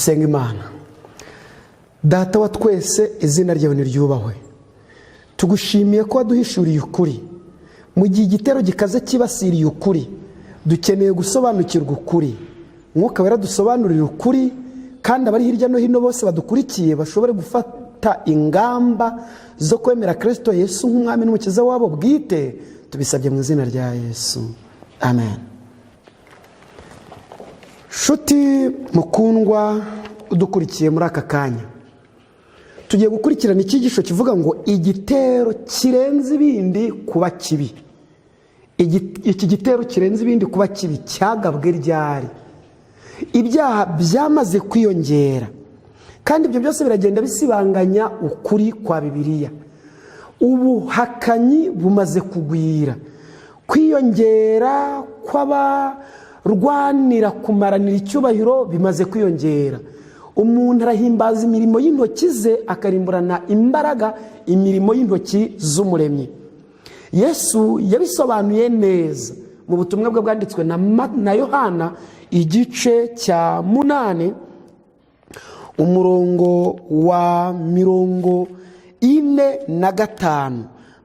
dusenga Imana. Data wa twese, izina ryawe niryubahwe. Tugushimiye ko waduhishuriye ukuri. Mu gihe igitero gikaze kibasiriye ukuri, dukeneye gusobanukirwa ukuri. Mwuka wera dusobanurira ukuri, kandi abari hirya no hino bose badukurikiye bashobore gufata ingamba zo kwemera Kristo Yesu nk'umwami n'umukiza wabo bwite. Tubisabye mu izina rya Yesu, amen. Shuti mukundwa udukurikiye muri aka kanya, tugiye gukurikirana icyigisho kivuga ngo igitero kirenze ibindi kuba kibi. Iki gitero kirenze ibindi kuba kibi cyagabwe ryari? Ibyaha byamaze kwiyongera, kandi ibyo byose biragenda bisibanganya ukuri kwa Bibiliya. Ubuhakanyi bumaze kugwira, kwiyongera kw'abarwanira kumaranira icyubahiro bimaze kwiyongera. Umuntu arahimbaza imirimo y'intoki ze akarimburana imbaraga imirimo y'intoki z'Umuremyi. Yesu yabisobanuye neza mu butumwa bwe bwanditswe na Yohana igice cya 8 umurongo wa 45,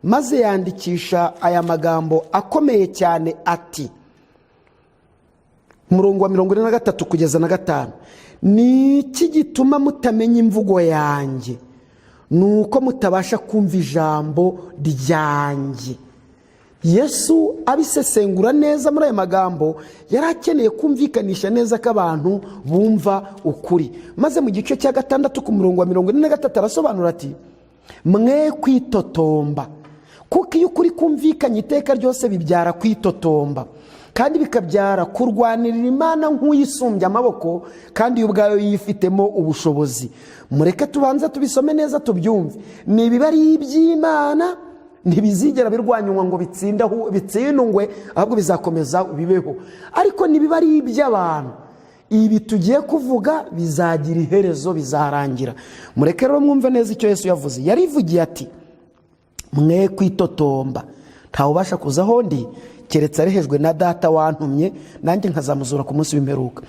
maze yandikisha aya magambo akomeye cyane ati, umurongo wa 43 kugeza na 5, ni iki gituma mutamenya imvugo yanjye? Nuko mutabasha kumva ijambo ryanjye. Yesu abisesengura neza muri aya magambo, yari akeneye kumvikanisha neza ko abantu bumva ukuri. Maze mu gice cya 6 ku murongo wa 43 arasobanura ati, mwe kwitotomba, kuko iyo ukuri kumvikanye iteka ryose bibyara kwitotomba, kandi bikabyara kurwanirira Imana nk'uyisumbya amaboko, kandi yo ubwayo yifitemo ubushobozi. Mureke tubanza tubisome neza tubyumve. Nibiba ari iby'Imana ntibizigera birwanywa ngo bitsindwe, ahubwo bizakomeza bibeho. Ariko nibiba ari iby'abantu, ibi tugiye kuvuga bizagira iherezo, bizarangira. Mureke rero mwumve neza icyo Yesu yavuze. Yarivugiye ati, mwe kwitotomba, ntawubasha kuza aho ndi keretse arehejwe na Data wantumye, nanjye nkazamuzura ku munsi w'imperuka.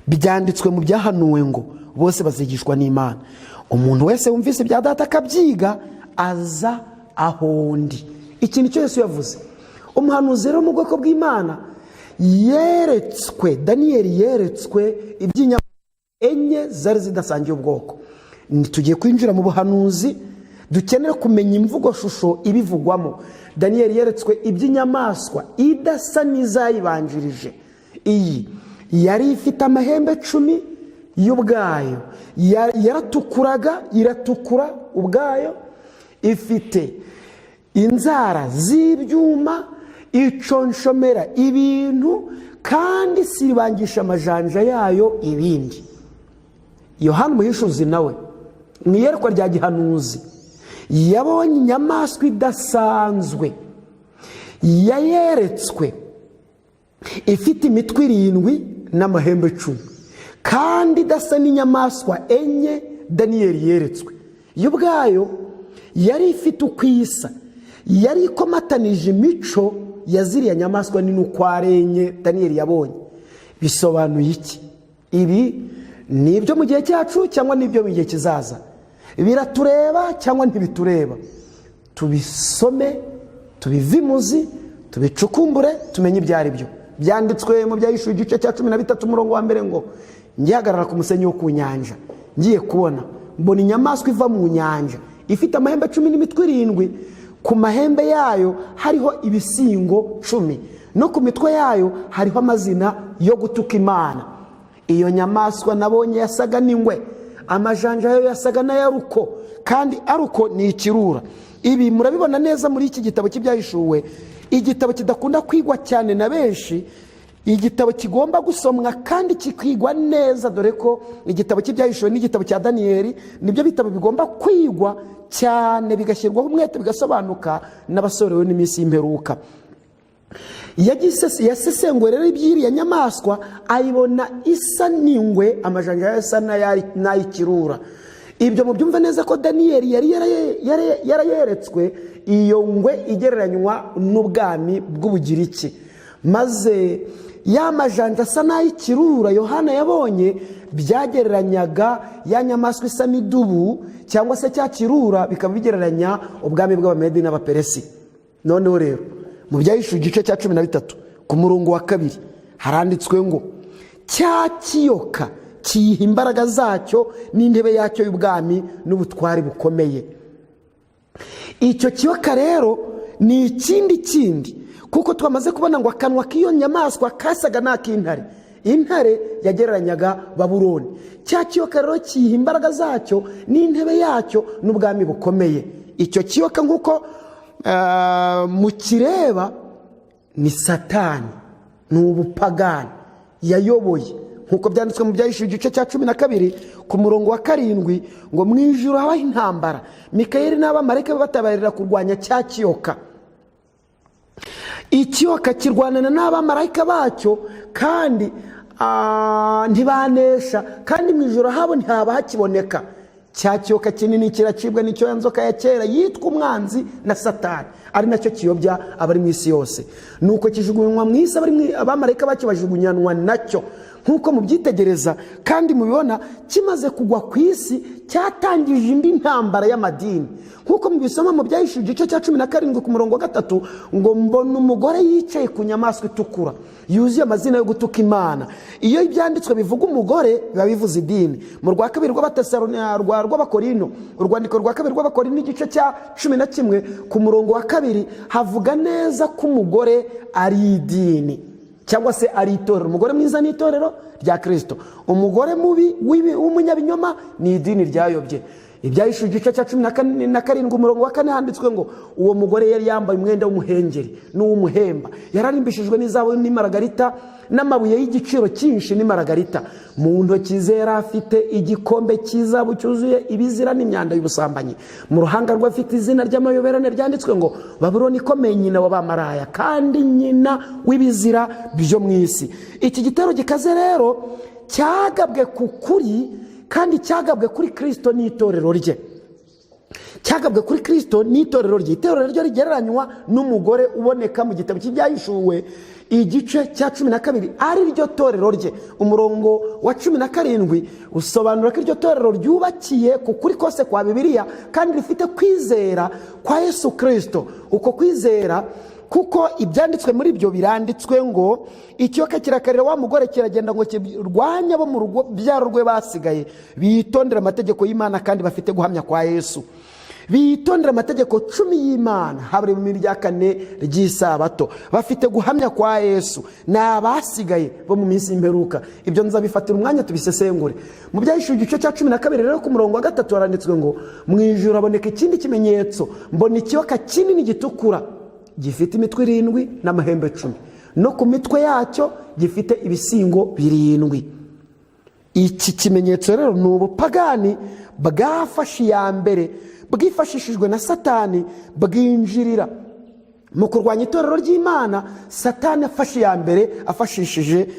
Byanditswe mu byahanuwe ngo bose bazigishwa n'Imana. Umuntu wese wumvise ibya Data akabyiga aza aho ndi. Iki nicyo Yesu yavuze. Umuhanuzi rero mu bwoko bw'Imana yeretswe, Daniyeli yeretswe iby'inyamaswa enye zari zidasangiye ubwoko. Tugiye kwinjira mu buhanuzi, dukenera kumenya imvugo shusho ibivugwamo. Daniyeli yeretswe iby'inyamaswa idasa n'izayibanjirije. Iyi yari ifite amahembe 10 y'ubwayo, yaratukuraga, iratukura ubwayo, ifite inzara z'ibyuma, iconshomera ibintu, kandi siribangisha amajanja yayo ibindi. Yohana Umuhishuzi nawe mu iyerekwa rya gihanuzi yabonye inyamaswa idasanzwe, yayeretswe ifite imitwe 7 n'amahembe 10, kandi idasa n'inyamaswa enye Daniyeli yeretswe. Yo ubwayo yari ifite ukwisa, yari ikomatanije imico ya ziriya nyamaswa nini uko ari enye Daniyeli yabonye. Bisobanuye iki? Ibi ni ibyo mu gihe cyacu cyangwa n'ibyo mu gihe kizaza? Biratureba cyangwa ntibitureba? Tubisome, tubivimuzi, tubicukumbure, tumenye ibyo ari byo. Byanditswe mu byahishuwe igice cya 13 umurongo wa 1 ngo, ngihagarara ku musenyi wo ku nyanja, ngiye kubona mbona inyamaswa iva mu nyanja ifite amahembe 10 n'imitwe 7, ku mahembe yayo hariho ibisingo 10, no ku mitwe yayo hariho amazina yo gutuka Imana. Iyo nyamaswa nabonye yasaga n'ingwe, amajanja yayo yasaga n'ayaruko, kandi aruko ni ikirura. Ibi murabibona neza muri iki gitabo cy'ibyahishuwe, igitabo kidakunda kwigwa cyane na benshi, igitabo kigomba gusomwa kandi kikigwa neza, dore ko igitabo cy'ibyahishuwe n'igitabo cya Daniyeli nibyo bitabo bigomba kwigwa cyane, bigashyirwaho umwete, bigasobanuka n'abasorewe n'iminsi y'imperuka. Yasesenguye rero iby'iriya nyamaswa, ayibona isa n'ingwe, amajanja yayo asa n'ay'ikirura. Ibyo mubyumve neza ko Daniyeli yari yarayeretswe iyo ngwe igereranywa n'ubwami bw'Ubugiriki. Maze ya majanja asa n'ay'ikirura Yohana yabonye byagereranyaga ya nyamaswa isa n'idubu cyangwa se cya kirura, bikaba bigereranya ubwami bw'Abamedi n'Abaperesi. Noneho rero mu Byahishuwe igice cya 13 ku murongo wa 2 haranditswe ngo cya kiyoka kiyiha imbaraga zacyo n'intebe yacyo y'ubwami n'ubutwari bukomeye. Icyo kiyoka rero ni ikindi kuko twamaze kubona ngo akanwa k'iyo nyamaswa kasaga n'ak'intare. Intare yagereranyaga Babuloni. Cya kiyoka rero kiyiha imbaraga zacyo n'intebe yacyo n'ubwami bukomeye. Icyo kiyoka nk'uko mukireba ni Satani, ni ubupagani yayoboye, nk'uko byanditswe mu Byahishuwe igice cya 12 ku murongo wa 7 ngo mu ijuru habaho intambara, Mikayeli n'abamarayika batabarira kurwanya cya kiyoka. Ikiyoka kirwanana n'abamarayika bacyo kandi ntibanesha, kandi mu ijuru habo ntihaba hakiboneka. Cya kiyoka kinini kiracibwa n'icyo nzoka ya kera yitwa umwanzi na Satani, ari nacyo kiyobya abari mu isi yose. Nuko kijugunywa mu isi, abamarayika bacyo bajugunyanwa nacyo. Nk'uko mubyitegereza kandi mubibona, kimaze kugwa ku isi cyatangije indi ntambara y'amadini. Nk'uko mubisoma mu Byahishuwe igice cya 17 ku murongo wa 3 ngo mbona umugore yicaye ku nyamaswa itukura yuzuye amazina yo gutuka Imana. Iyo ibyanditswe bivuga umugore biba bivuze idini. Mu rwa 2 rw'Abakorino, urwandiko rwa 2 rw'Abakorino igice cya 11 ku murongo wa 2 havuga neza ko umugore ari idini cyangwa se ari itorero. Umugore mwiza ni itorero rya Kristo, umugore mubi w'umunyabinyoma ni idini ryayobye. Ibyahishuwe igice cya 17 umurongo wa 4 handitswe ngo uwo mugore yari yambaye umwenda w'umuhengeri n'uw'umuhemba, yararimbishijwe n'izahabu n'imaragarita n'amabuye y'igiciro cyinshi n'imaragarita. Mu ntoki ze yari afite igikombe cy'izahabu cyuzuye ibizira n'imyanda y'ubusambanyi. Mu ruhanga rwe afite izina ry'amayoberane ryanditswe ngo Babuloni ikomeye, nyina w'abamaraya kandi nyina w'ibizira byo mu isi. Iki gitero gikaze rero cyagabwe ku kuri, kandi cyagabwe kuri Kristo n'itorero rye. Cyagabwe kuri Kristo n'itorero rye. Itorero ryo rigereranywa n'umugore uboneka mu gitabo cy'Ibyahishuwe igice cya 12 ari ryo torero rye. Umurongo wa 17 usobanura ko iryo torero ryubakiye ku kuri kose kwa Bibiliya kandi rifite kwizera kwa Yesu Kristo. Uko kwizera kuko ibyanditswe muri byo biranditswe ngo ikiyoka kirakarira wa mugore kiragenda ngo kirwanya abo mu rugo byaro rwe basigaye, bitondera amategeko y'Imana kandi bafite guhamya kwa Yesu. Bitondera amategeko 10 y'Imana habure mu mirya 4 ry'isabato, bafite guhamya kwa Yesu n'abasigaye bo mu minsi y'imperuka. Ibyo nzabifatira umwanya tubisesengure. Mu Byahishuwe igice cya 12 rero ku murongo wa 3 haranditswe ngo mu ijuru haboneka ikindi kimenyetso, mbona ikiyoka kinini gitukura gifite imitwe 7 n'amahembe 10, no ku mitwe yacyo gifite ibisingo 7. Iki kimenyetso rero ni ubupagani bwafashe ya mbere, bwifashishijwe na Satani bwinjirira mu kurwanya itorero ry'Imana. Satani afashe ya mbere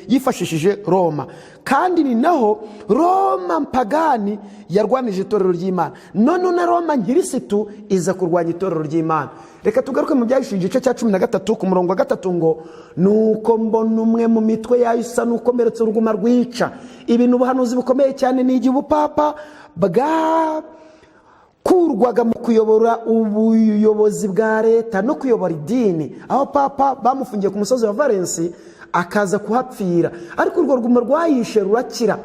yifashishije Roma, kandi ni naho Roma mpagani yarwanije itorero ry'Imana. None na Roma nkirisitu iza kurwanya itorero ry'Imana. Reka tugaruke mu Byahishuwe igice cya 13 ku murongo wa 3 ngo nuko mbona umwe mu mitwe yayo isa n'ukomeretse uruguma rwica. Ibintu ubuhanuzi bukomeye cyane ni igihe ubupapa kurwaga mu kuyobora ubuyobozi bwa leta no kuyobora idini, aho papa bamufungiye ku musozi wa Valensi akaza kuhapfira, ariko urwo ruguma rwayishe rurakira.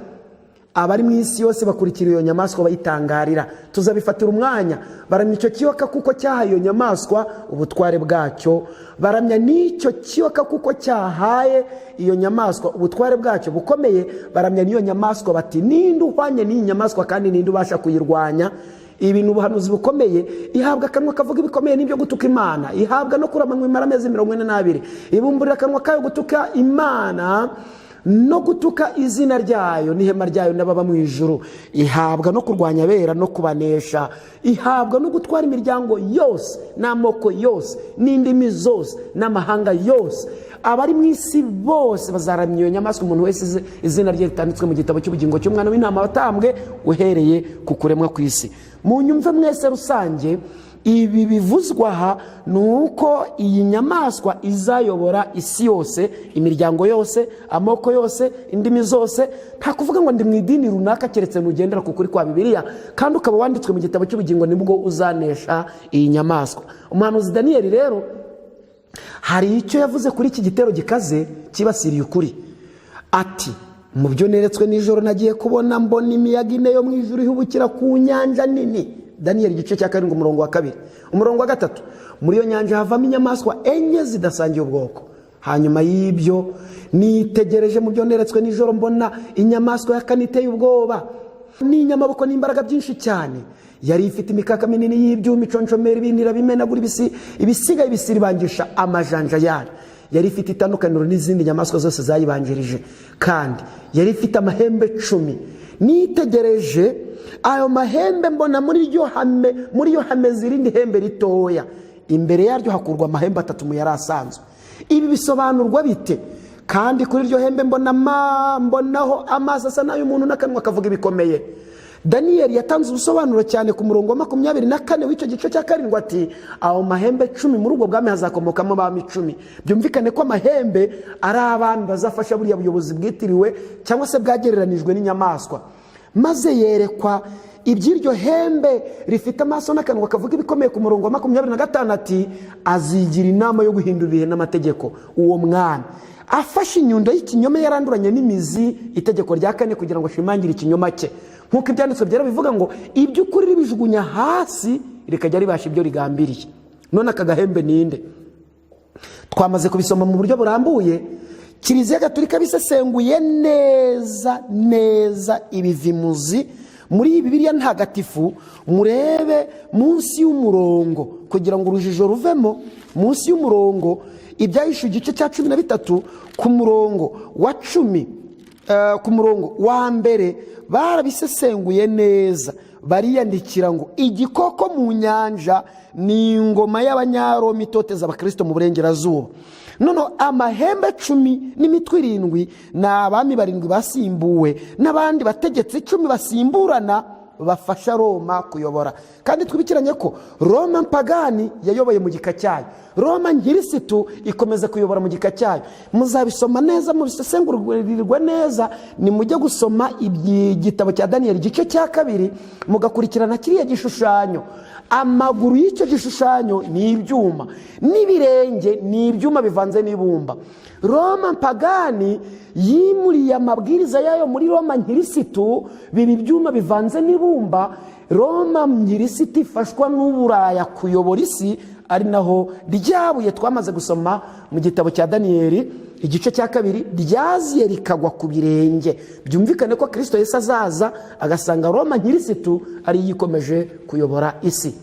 Abari mu isi yose bakurikira iyo nyamaswa bayitangarira. Tuzabifatira umwanya. Baramya icyo kiyoka kuko cyahaye iyo nyamaswa ubutware bwacyo. Baramya n'icyo kiyoka kuko cyahaye iyo nyamaswa ubutware bwacyo bukomeye. Baramya n'iyo nyamaswa bati ninde uhwanye n'iyi nyamaswa kandi ninde ubasha kuyirwanya. Ibintu ubuhanuzi bukomeye. Ihabwa akanwa kavuga ibikomeye n'ibyo gutuka Imana. Ihabwa no kuramanywa imara amezi 42. Ibumburira akanwa kayo gutuka Imana no gutuka izina ryayo n'ihema ryayo n'ababa mu ijuru. Ihabwa no kurwanya abera no kubanesha. Ihabwa no gutwara imiryango yose n'amoko yose n'indimi zose n'amahanga yose. Abari mu isi bose bazaramya iyo nyamaswa, umuntu wese izina rye ritanditswe mu gitabo cy'ubugingo cy'umwana w'intama watambwe uhereye ku kuremwa kw'isi. Mu nyumve mwese rusange, ibi bivuzwa aha ni uko iyi nyamaswa izayobora isi yose, imiryango yose, amoko yose, indimi zose. Nta kuvuga ngo ndi mu idini runaka keretse nugendera ku kuri kwa Bibiliya kandi ukaba wanditswe mu gitabo cy'ubugingo nibwo uzanesha iyi nyamaswa. Umuhanuzi Daniyeli rero hari icyo yavuze kuri iki gitero gikaze kibasiriye ukuri. Ati mu byo neretswe nijoro nagiye kubona mbona imiyaga ine yo mu ijuru ihubukira ku nyanja nini. Daniyeli igice cya 7 umurongo wa 2. Umurongo wa 3, muri iyo nyanja havamo inyamaswa enye zidasangiye ubwoko. Hanyuma y'ibyo nitegereje mu byo neretswe nijoro mbona inyamaswa ya kane iteye ubwoba, n'inyamaboko n'imbaraga byinshi cyane. Yari ifite imikaka minini y'ibyuma iconshomera ibinira bimenagura ibisigaye bisiribangisha amajanja yayo. Yari ifite itandukaniro n'izindi nyamaswa zose zayibanjirije, kandi yari ifite amahembe 10. Nitegereje ayo mahembe mbona muri yo hameze irindi hembe ritoya, imbere yaryo hakurwa amahembe 3 mu yari asanzwe. Ibi bisobanurwa bite? Kandi kuri iryo hembe mbonaho amaso asa n'ay'umuntu n'akanwa kavuga ibikomeye. Daniyeli yatanze ubusobanuro cyane ku murongo wa 24 w'icyo gice cya 7 ati aho mahembe 10 muri ubwo bwami hazakomokamo abami 10. Byumvikane ko amahembe ari abantu bazafasha buriya buyobozi bwitiriwe cyangwa se bwagereranijwe n'inyamaswa. Maze yerekwa iby'iryo hembe rifite amaso n'akanwa kavuga ibikomeye ku murongo wa 25 ati azigira inama yo guhindura ibihe n'amategeko. Uwo mwami afashe inyundo y'ikinyoma yaranduranye n'imizi itegeko rya 4 kugira ngo ashimangire ikinyoma cye. Nkuko ibyanditswe byera bivuga ngo iby'ukuri ribijugunya hasi rikajya ribasha ibyo rigambiriye. None aka gahembe ninde? Twamaze kubisoma mu buryo burambuye. Kiliziya Gatolika bisesenguye neza ibivimuzi muri Bibiliya ntagatifu. Murebe munsi y'umurongo kugira ngo urujijo ruvemo. Munsi y'umurongo ibyahishuwe igice cya 13 ku murongo wa 10, ku murongo wa mbere barabisesenguye neza. Bariyandikira ngo igikoko mu nyanja ni ingoma y'abanyaroma itoteza abakristo mu burengerazuba. Nono amahembe 10 n'imitwe 7 n'abami 7 basimbuwe n'abandi bategetsi 10 basimburana bafasha Roma kuyobora. Kandi twibikiranye ko Roma mpagani yayoboye mu gika cyayo, Roma nkirisitu ikomeza kuyobora mu gika cyayo. Muzabisoma neza mu bisesengurirwe neza, ni mujye gusoma igitabo cya Daniyeli igice cya 2 mugakurikirana kiriya gishushanyo. Amaguru y'icyo gishushanyo ni ibyuma, n'ibirenge ni ibyuma bivanze n'ibumba. Roma mpagani yimuriye amabwiriza yayo muri Roma nkirisitu, bibi byuma bivanze n'ibumba. Roma nkirisitu ifashwa n'Uburaya kuyobora isi, ari naho ryabuye twamaze gusoma mu gitabo cya Daniyeli igice cya 2 ryaziye rikagwa ku birenge. Byumvikane ko Kristo Yesu azaza agasanga Roma nkirisitu ari yikomeje kuyobora isi.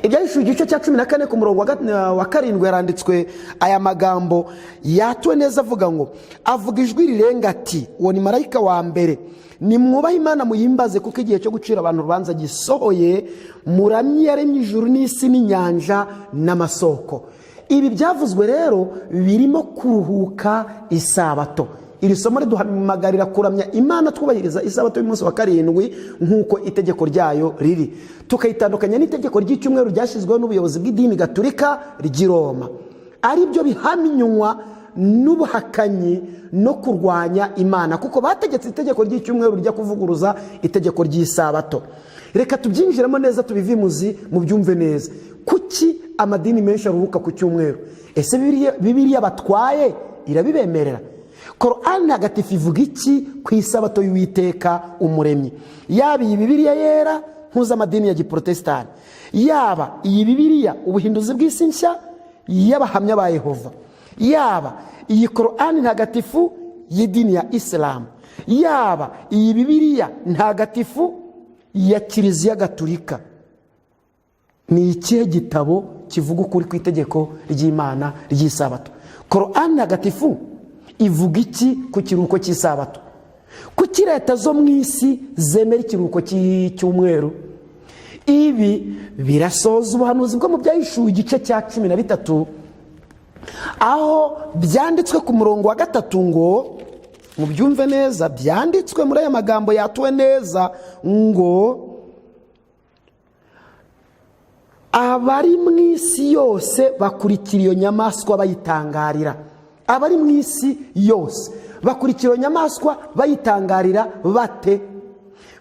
Ibyahishuwe igice cya 14 ku murongo wa 7 yaranditswe aya magambo yatwe neza avuga ngo, avuga ijwi rirenga ati, uwo ni marayika wa mbere, nimwubahe Imana muyimbaze kuko igihe cyo gucira abantu urubanza gisohoye, muramye yaremye ijuru n'isi n'inyanja n'amasoko. Ibi byavuzwe rero birimo kuruhuka isabato. Iri somo riduhamagarira kuramya Imana twubahiriza isabato y'umunsi wa 7 nk'uko itegeko ryayo riri, tukayitandukanya n'itegeko ry'icyumweru ryashyizweho n'ubuyobozi bw'idini Gatolika ry'i Roma, ari byo bihamywa n'ubuhakanyi no kurwanya Imana, kuko bategetse itegeko ry'icyumweru rijya kuvuguruza itegeko ry'isabato. Reka tubyinjiremo neza tubivimuzi mu byumve neza. Kuki amadini menshi aruhuka ku cyumweru? Ese Bibiliya batwaye irabibemerera? Korani ntagatifu ivuga iki ku isabato y'Uwiteka umuremyi? Yaba iyi Bibiliya yera mpuzamadini ya Giprotestani, yaba iyi Bibiliya ubuhinduzi bw'isi nshya y'abahamya ba Yehova, yaba iyi Korani ntagatifu y'idini ya Islam, yaba iyi Bibiliya ntagatifu ya Kiliziya Gatolika, ni ikihe gitabo kivuga ukuri ku itegeko ry'Imana ry'isabato? Korani ntagatifu ivuga iki ku kiruhuko cy'isabato? Kuki leta zo mu isi zemera ikiruhuko cy'icyumweru? Ibi birasoza ubuhanuzi bwo mu byahishuwe igice cya 13 aho byanditswe ku murongo wa 3 ngo, mubyumve neza, byanditswe muri aya magambo yatuwe neza ngo, abari mu isi yose bakurikira iyo nyamaswa bayitangarira. Abari mu isi yose bakurikira iyo nyamaswa bayitangarira bate?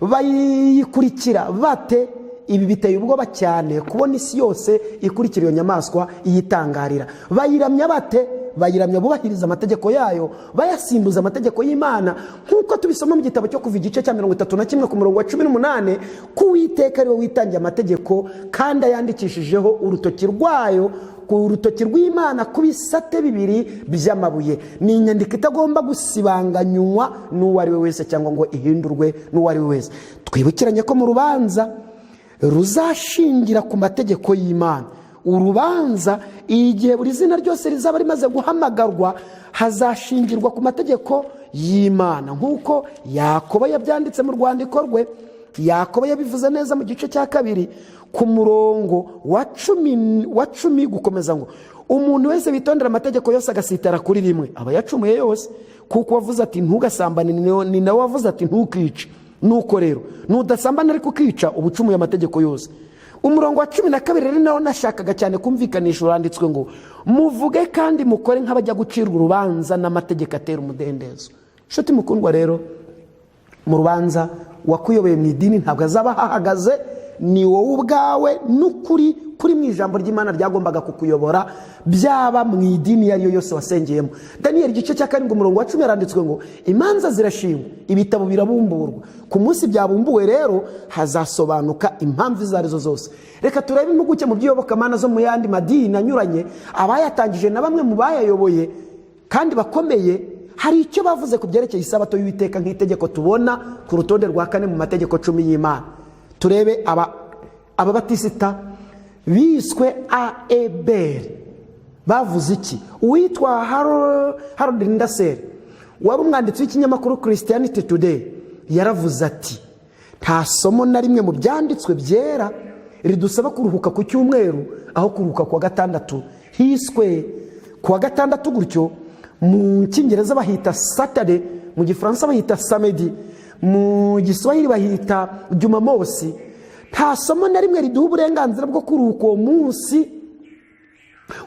Bayikurikira bate? Ibi biteye ubwoba cyane kubona isi yose ikurikira iyo nyamaswa iyitangarira. Bayiramya bate? Bayiramya bubahiriza amategeko yayo, bayasimbuza amategeko y'Imana, nk'uko tubisoma mu gitabo cyo Kuva igice cya 31 ku murongo wa 18, ko Uwiteka ari we witangiye amategeko kandi ayandikishijeho urutoki rwayo, ku rutoki rw'Imana ku bisate bibiri by'amabuye. Ni inyandiko itagomba gusibanganywa n'uwo ari we wese cyangwa ngo ihindurwe n'uwo ari we wese. Twibukiranye ko mu rubanza ruzashingira ku mategeko y'Imana, urubanza igihe buri zina ryose rizaba rimaze guhamagarwa hazashingirwa ku mategeko y'Imana, nk'uko Yakobo yabyanditse mu rwandiko rwe. Yakobo yabivuze neza mu gice cya 2 ku murongo wa 10 gukomeza ngo, umuntu wese bitondera amategeko yose agasitara kuri rimwe aba yacumuye yose, kuko wavuze ati ntugasambane ni nawe wavuze ati ntukice. Nuko rero nudasambana ariko ukica uba ucumuye amategeko yose. Umurongo wa 12 rero nawo nashakaga cyane kumvikanisha, uranditswe ngo muvuge kandi mukore nk'abajya gucirwa urubanza n'amategeko atera umudendezo. Nshuti mukundwa, rero mu rubanza wakuyobeye mu idini ntabwo azaba hahagaze, ni wowe ubwawe n'ukuri kuri mu ijambo ry'Imana ryagombaga kukuyobora, byaba mu idini iyo ariyo yose wasengeyemo. Daniel igice cya 7 umurongo wa 10 yaranditswe ngo imanza zirashingwa, ibitabo birabumburwa. Ku munsi byabumbuwe rero hazasobanuka impamvu izo arizo zose. Reka turebe impuguke mu by'iyobokamana zo mu yandi madini anyuranye, abayatangije na bamwe mu bayayoboye kandi bakomeye, hari icyo bavuze ku byerekeye isabato y'Uwiteka nk'itegeko tubona ku rutonde rwa 4 mu mategeko 10 y'Imana. Turebe aba batisita biswe AEBR bavuze iki? Uwitwa Harold Indaser, wari umwanditsi w'ikinyamakuru Christianity Today, yaravuze ati nta somo na rimwe mu byanditswe byera ridusaba kuruhuka ku cyumweru aho kuruhuka ku wa gatandatu. Hiswe ku wa gatandatu gutyo, mu Cyongereza bahita Saturday, mu Gifaransa bahita Samedi, mu Giswahili bahita Jumamosi. Nta somo na rimwe riduha uburenganzira bwo kuruhuka uwo munsi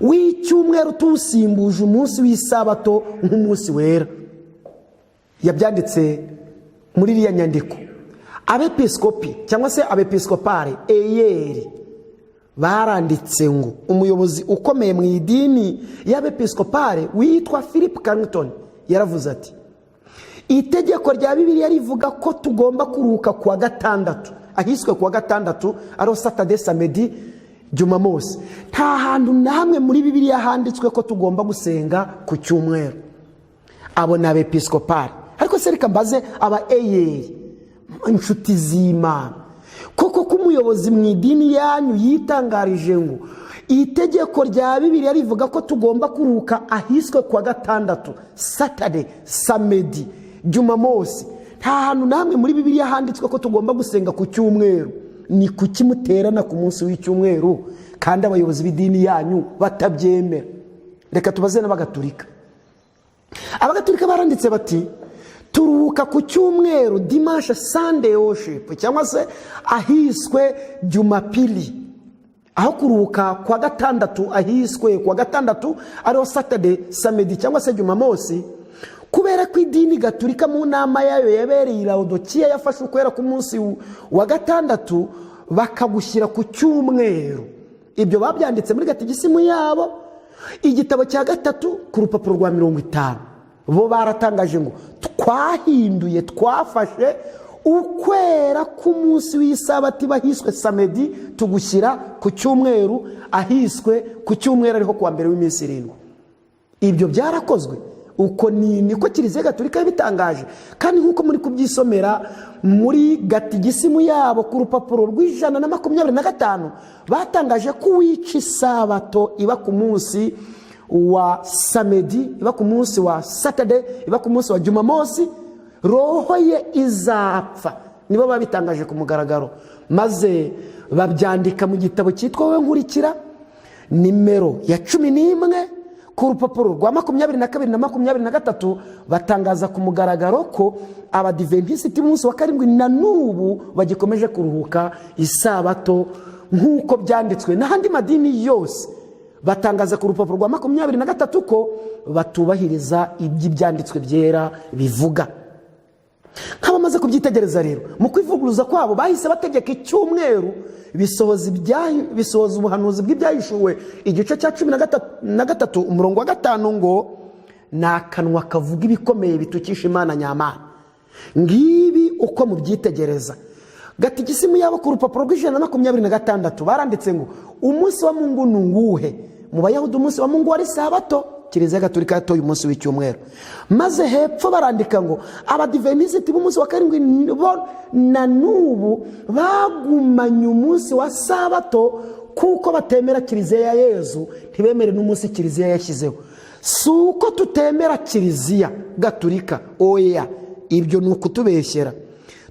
w'icyumweru tuwusimbuje umunsi w'isabato nk'umunsi wera. Yabyanditse muri iriya nyandiko. Abepiskopi cyangwa se abepiskopale eyeri baranditse ngo umuyobozi ukomeye mu idini y'abepiskopale witwa Philip Carrington yaravuze ati itegeko rya Bibiliya rivuga ko tugomba kuruhuka ku wa gatandatu, ahiswe ku wa gatandatu ari Saturday, Samedi, Jumamosi. Nta hantu na hamwe muri Bibiliya handitswe ko tugomba gusenga ku cyumweru. Abo ni abepiskopale. Ariko se reka mbaze aba eyeri, inshuti z'Imana, koko ko umuyobozi mu idini yanyu yitangarije ngo itegeko rya Bibiliya rivuga ko tugomba kuruhuka ahiswe ku wa gatandatu, Saturday, Samedi, Jumamosi, nta hantu namwe muri Bibiliya handitswe ko tugomba gusenga ku cyumweru, ni kuki muterana ku munsi w'icyumweru kandi abayobozi b'idini yanyu batabyemera? Reka tubaze n'abagatulika. Abagatulika baranditse bati turuhuka ku cyumweru, dimanche, Sunday worship, cyangwa se ahiswe Jumapili, aho kuruhuka kwa gatandatu ahiswe kwa gatandatu ariho Saturday, Samedi cyangwa se Jumamosi, kubera ko idini gatulika mu nama yayo yabereye i Laodikiya yafashe ukwera ku munsi wa gatandatu bakagushyira ku cyumweru. Ibyo babyanditse muri gatigisimu yabo igitabo cya 3 ku rupapuro rwa 50. Bo baratangaje ngo twahinduye, twafashe ukwera ku munsi w'isabati bahiswe Samedi tugushyira ku cyumweru ahiswe ku cyumweru ariho kuwa mbere w'iminsi 7. Ibyo byarakozwe uko niko Kiliziya Gatolika yabitangaje, kandi nkuko muri kubyisomera muri gatigisimu yabo ku rupapuro rw'125 batangaje ko wica isabato iba ku munsi wa Samedi, iba ku munsi wa Saturday, iba ku munsi wa Jumamosi, roho ye izapfa. Nibo babitangaje ku mugaragaro, maze babyandika mu gitabo cyitwa Wowe Nkurikira nimero ya 11 ku rupapuro rwa 22 na 23, batangaza ku mugaragaro ko abadiventiste munsi wa 7 na n'ubu bagikomeje kuruhuka isabato nk'uko byanditswe n'andi madini yose, batangaza ku rupapuro rwa 23 ko batubahiriza iby'ibyanditswe byera bivuga. Nk'abamaze kubyitegereza rero, mu kwivuguruza kwabo bahise bategeka icyumweru bisohoza ubuhanuzi bw'ibyahishuwe igice cya 13 umurongo wa 5 ngo n'akanwa kavuga ibikomeye bitukisha Imana nyamana. Ngibi uko mubyitegereza. Gatigisimu yabo ku rupapuro rw'126 baranditse ngo umunsi wa Mungu nunguhe. Mu Bayahudi umunsi wa Mungu wari Sabato, Kiliziya Gatolika yatoye umunsi w'icyumweru. Maze hepfo barandika ngo Abadiventisiti b'umunsi wa karindwi na n'ubu bagumanye umunsi wa Sabato kuko batemera Kiliziya ya Yezu, ntibemere n'umunsi Kiliziya yashyizeho. Si uko tutemera Kiliziya Gatolika, oya, ibyo ni ukutubeshyera.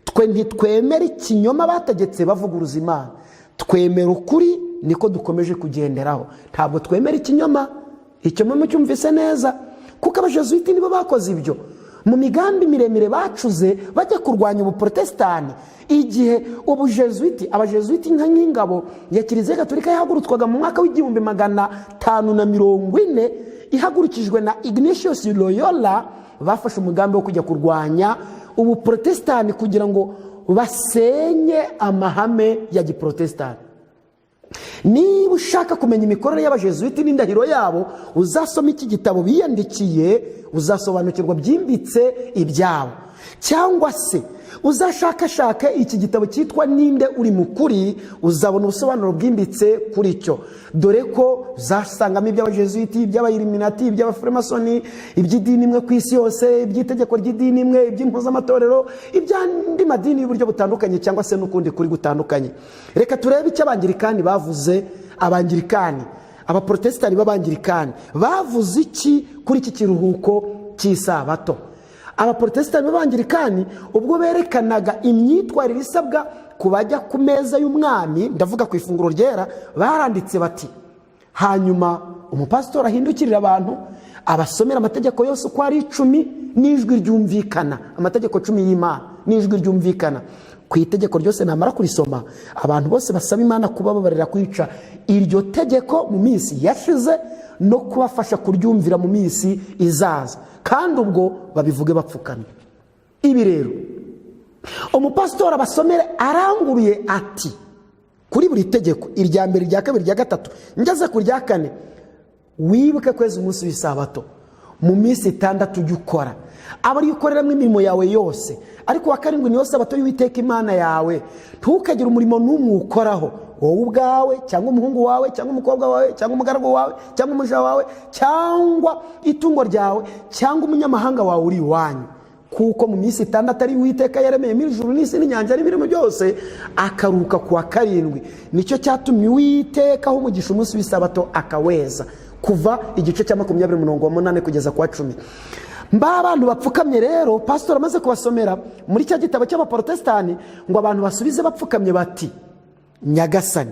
Twe ntitwemera ikinyoma bategetse bavuguruza Imana, twemera ukuri, niko dukomeje kugenderaho. Ntabwo twemera ikinyoma. Icyo mu cyumvise neza, kuko abajesuiti nibo bakoze ibyo mu migambi miremire bacuze bajya kurwanya ubuprotestani. Igihe abajesuiti nk'ingabo ya Kiliziya Gatolika yahagurutswaga mu mwaka w'1540 ihagurukijwe na Ignatius Loyola, bafashe umugambi wo kujya kurwanya ubuprotestani kugira ngo basenye amahame ya giprotestani. Niba ushaka kumenya imikorere y'abajesuiti n'indahiro yabo, uzasoma iki gitabo biyandikiye, uzasobanukirwa byimbitse ibyabo. Cyangwa se uzashakashake iki gitabo cyitwa Ninde uri mukuri, uzabona ubusobanuro bwimbitse kuri cyo. Dore ko uzasangamo iby'abajesuiti, iby'abayiliminati, iby'abafremasoni, iby'idini imwe ku isi yose, iby'itegeko ry'idini imwe, iby'impuzamatorero, iby'andi madini y'uburyo butandukanye cyangwa se n'ukundi kuri gutandukanye. Reka turebe icyo abangirikani bavuze. Abaprotestani b'abangirikani bavuze iki kuri iki kiruhuko cy'isabato? Abaprotestani b'abangirikani ubwo berekanaga imyitwarire isabwa ku bajya ku meza y'umwami, ndavuga ku ifunguro ryera, baranditse bati: hanyuma umupasitori ahindukirira abantu abasomera amategeko yose uko ari 10 n'ijwi ryumvikana, amategeko 10 y'Imana n'ijwi ryumvikana. Ku itegeko ryose namara kurisoma, abantu bose basaba Imana kubabarira kwica iryo tegeko mu minsi yashize no kubafasha kuryumvira mu minsi izaza, kandi ubwo babivuge bapfukamye. Ibi rero umupasitori abasomere aranguruye ati, kuri buri tegeko, irya mbere, irya kabiri, irya gatatu, ngeze ku rya 4, wibuke kweza umunsi w'isabato mu minsi 6 ujye ukora, aba ari ukoreramo imirimo yawe yose, ariko wa karindwi niyo Sabato y'Uwiteka Imana yawe. Ntukagire umurimo n'umwe ukoraho, wowe ubwawe cyangwa umuhungu wawe cyangwa umukobwa wawe cyangwa umugaragu wawe cyangwa umuja wawe cyangwa itungo ryawe cyangwa umunyamahanga wawe uri iwanyu, kuko mu minsi 6 ari Uwiteka yaremeye ijuru n'isi n'inyanja n'ibirimo byose, akaruhuka ku wa karindwi. Nicyo cyatumye Uwiteka aho umugisha umunsi w'isabato akaweza. Kuva igice cya 20:8 kugeza kwa 10. Abantu bapfukamye rero, pastor amaze kubasomera muri cya gitabo cy'abaprotestani ngo abantu basubize bapfukamye bati: Nyagasani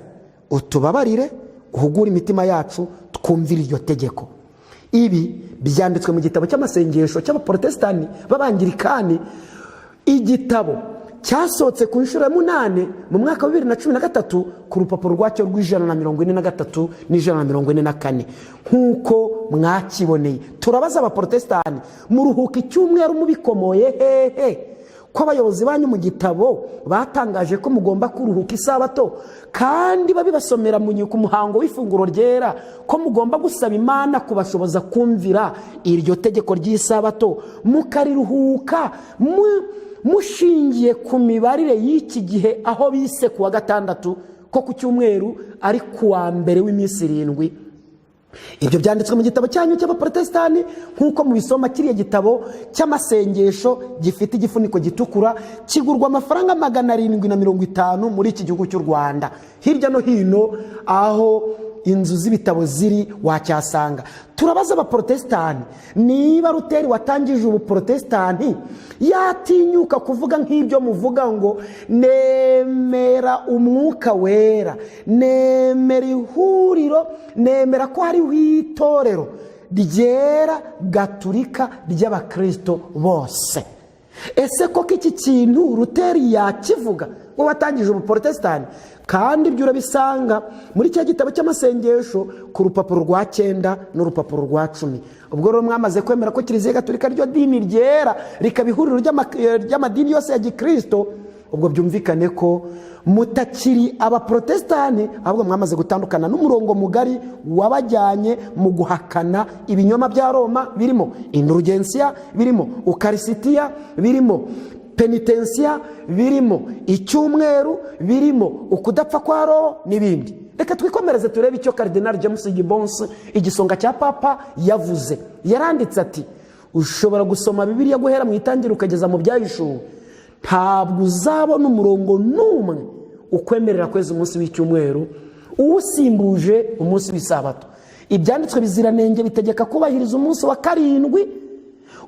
utubabarire, uhugure imitima yacu twumvira iryo tegeko. Ibi byanditswe mu gitabo cy'amasengesho cy'abaprotestani b'abangirikani. Igitabo cyasohotse ku nshuro ya 8 mu mwaka wa 2013 ku rupapuro rwacyo rw'143 n'144 nk'uko mwakiboneye. Turabaza abaprotestani, muruhuka icyumweru mubikomoye hehe ko abayobozi banyu mu gitabo batangaje ko mugomba kuruhuka isabato, kandi babibasomera mu muhango w'ifunguro ryera ko mugomba gusaba Imana kubashoboza kumvira iryo tegeko ry'isabato, mukariruhuka mushingiye ku mibarire y'iki gihe, aho bise ku wa 6 ko ku cyumweru ari ku wa mbere w'iminsi 7. Ibyo byanditswe mu gitabo cyanyu cy'abaprotestani nk'uko mubisoma. Kiriya gitabo cy'amasengesho gifite igifuniko gitukura, kigurwa amafaranga 750 muri iki gihugu cy'u Rwanda. Hirya no hino aho inzu z'ibitabo ziri wacyasanga. Turabaza abaprotestani, niba Luteri watangije ubuprotestani yatinyuka kuvuga nk'ibyo muvuga ngo nemera umwuka wera, nemera ihuriro, nemera ko hariho itorero ryera Gatolika ry'Abakristo bose. Ese koko iki kintu Luteri yakivuga ngo watangije ubuprotestani? kandi ibyo urabisanga muri cya gitabo cy'amasengesho ku rupapuro rwa 9 n'urupapuro rwa 10. ubwo rero mwamaze kwemera ko Kiliziya Gatolika ryo dini ryera rikaba ihuriro ry'amadini yose ya Gikristo, ubwo byumvikane ko mutakiri abaprotestani, ahubwo mwamaze gutandukana n'umurongo mugari wabajyanye mu guhakana ibinyoma bya Roma, birimo indulgensia, birimo ukarisitiya, birimo penitensiya, birimo icyumweru, birimo ukudapfa kwa roho n'ibindi. Reka twikomereze turebe icyo Cardinal James Gibbons, igisonga cya papa, yavuze. Yaranditse ati, ushobora gusoma Bibiliya guhera mu itangira ukageza mu Byahishuwe, ntabwo uzabona umurongo n'umwe ukwemerera kweza umunsi w'icyumweru uwusimbuje umunsi w'isabato. Ibyanditswe biziranenge bitegeka kubahiriza umunsi wa 7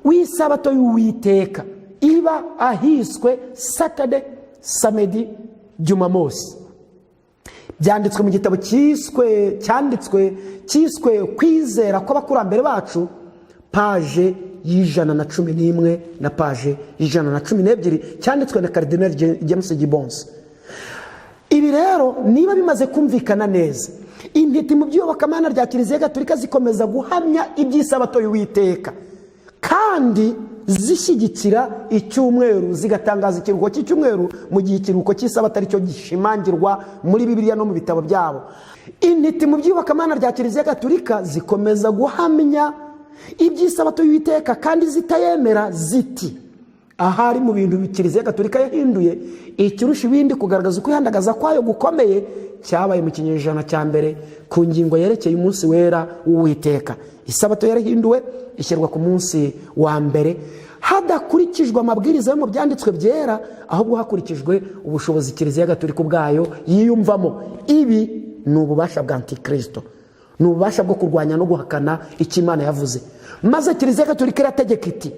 w'isabato y'Uwiteka, iba ahiswe Saturday, Samedi, Jumamosi. Byanditswe mu gitabo cyiswe kwizera kw'abakurambere bacu, page y'111 na page y'112, cyanditswe na Cardinal James Gibbons. Ibi rero niba bimaze kumvikana neza, intiti mu by'iyobokamana rya Kiliziya Gatolika zikomeza guhamya iby'isabato y'Uwiteka kandi zishyigikira icyumweru, zigatangaza ikiruhuko cy'icyumweru mu gihe ikiruhuko cy'isabato aricyo gishimangirwa muri Bibiliya no mu bitabo byabo. Intiti mu by'iyobokamana rya Kiliziya Gatolika zikomeza guhamya iby'isabato y'Uwiteka kandi zitayemera, ziti ahari mu bintu Kiliziya Gatolika yahinduye, ikirusha ibindi kugaragaza ukwihandagaza kwayo gukomeye cyabaye mu kinyejana cya mbere ku ngingo yerekeye umunsi wera w'Uwiteka. Isabato yarahinduwe ishyirwa ku munsi wa mbere hadakurikijwe amabwiriza yo mu byanditswe byera, ahubwo hakurikijwe ubushobozi Kiliziya Gatolika ubwayo yiyumvamo. Ibi ni ububasha bwa Antikristo, ni ububasha bwo kurwanya no guhakana icyo Imana yavuze. Maze Kiliziya Gatolika irategeka iti,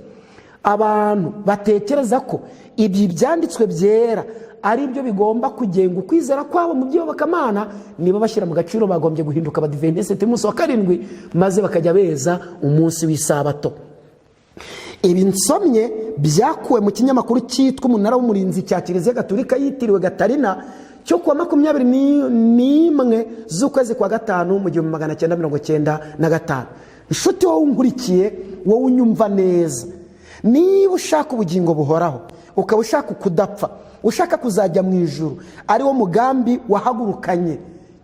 abantu batekereza ko ibi byanditswe byera ari byo bigomba kugenga ukwizera kwabo mu by'iyobokamana, niba bashyira mu gaciro bagombye guhinduka abadiventisiti umunsi wa 7 maze bakajya beza umunsi w'isabato. Ibi nsomye byakuwe mu kinyamakuru cyitwa Umunara w'Umurinzi cya Kiliziya Gatolika yitiriwe Gatarina cyo kuwa 21 z'ukwezi kwa 5 mu 1995. Inshuti wowe unkurikiye, wowe unyumva neza, niba ushaka ubugingo buhoraho, ukaba ushaka kudapfa, ushaka kuzajya mu ijuru, ari wo mugambi wahagurukanye,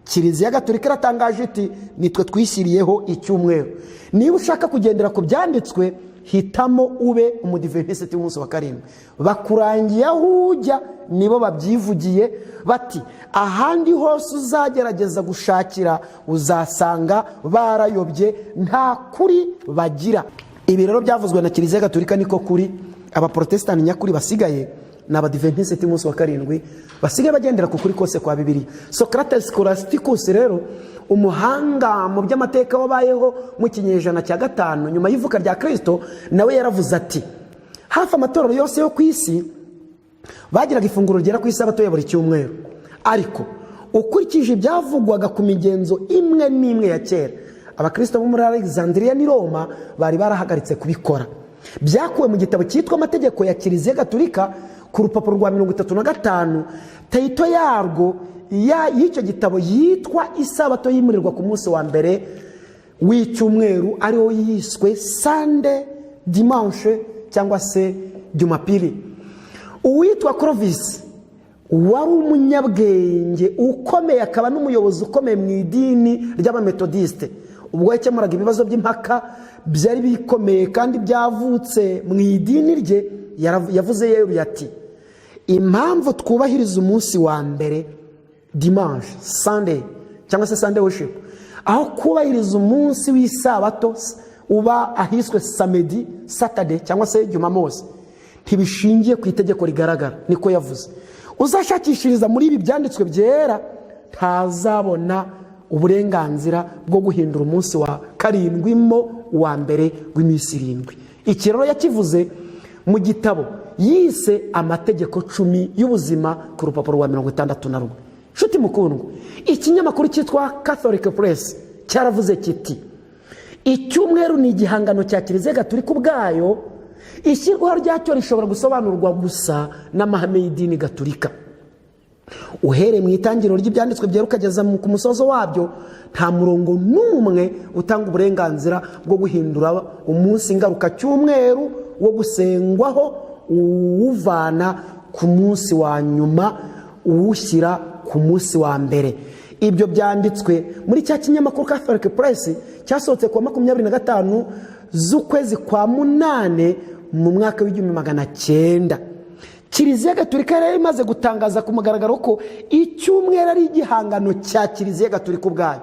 Kiliziya Gatolika iratangaje iti nitwe twishyiriyeho icyumweru. Niba ushaka kugendera ku byanditswe, hitamo ube umudiventiste w'umunsi wa 7. Bakurangiye aho ujya, nibo babyivugiye bati ahandi hose uzagerageza gushakira uzasanga barayobye, nta kuri bagira. Ibi rero byavuzwe na Kiliziya Gatolika niko kuri. Abaprotestani nyakuri basigaye ni abadiventisiti umunsi wa 7 basigaye bagendera ku kuri kose kwa Bibiliya. Socrates Scholasticus rero, umuhanga mu by'amateka wabayeho mu kinyejana cya 5 nyuma y'ivuka rya Kristo, nawe yaravuze ati hafi amatorero yose yo ku isi bagiraga ifunguro ryera ku isabato ya buri cyumweru, ariko ukurikije ibyavugwaga ku migenzo imwe n'imwe ya kera, abakristo bo muri Alexandria ni Roma bari barahagaritse kubikora. Byakuwe mu gitabo cyitwa Amategeko ya Kiliziya Gatolika ku rupapuro rwa 35. Tayito yarwo y'icyo gitabo yitwa isabato yimurirwa ku munsi wa mbere w'icyumweru, ariwo yiswe Sunday, Dimanche cyangwa se Jumapili. Uwitwa Clovis wari umunyabwenge ukomeye, akaba n'umuyobozi ukomeye mu idini ry'abametodiste. Ubwo yakemuraga ibibazo by'impaka byari bikomeye kandi byavutse mu idini rye, yavuze yeruye ati impamvu twubahiriza umunsi wa mbere Dimanche, Sunday cyangwa se Sunday worship, aho kubahiriza umunsi w'isabato uba ahiswe Samedi, Saturday cyangwa se Jumamosi, ntibishingiye ku itegeko rigaragara. Niko yavuze. Uzashakishiriza muri ibi byanditswe byera, ntazabona uburenganzira bwo guhindura umunsi wa 7 mo wa mbere w'iminsi 7. Iki rero yakivuze mu gitabo yise Amategeko 10 y'ubuzima ku rupapuro rwa 61. Nshuti mukundwa, ikinyamakuru cyitwa Catholic Press cyaravuze kiti icyumweru ni igihangano cya Kiliziya Gatolika ubwayo, ishyirwaho ryacyo rishobora gusobanurwa gusa n'amahame y'idini Gatolika. uhereye mu itangiriro ry'ibyanditswe byera ukageza ku musozo wabyo, nta murongo n'umwe utanga uburenganzira bwo guhindura umunsi ngaruka cyumweru wo gusengwaho, uwuvana ku munsi wa nyuma uwushyira ku munsi wa mbere. Ibyo byanditswe muri cya kinyamakuru Catholic Press cyasohotse ku 25 z'ukwezi kwa munane mu mwaka w'1900. Kiliziya Gatolika yari imaze gutangaza ku mugaragaro ko icyumweru ari igihangano cya Kiliziya Gatolika ubwayo.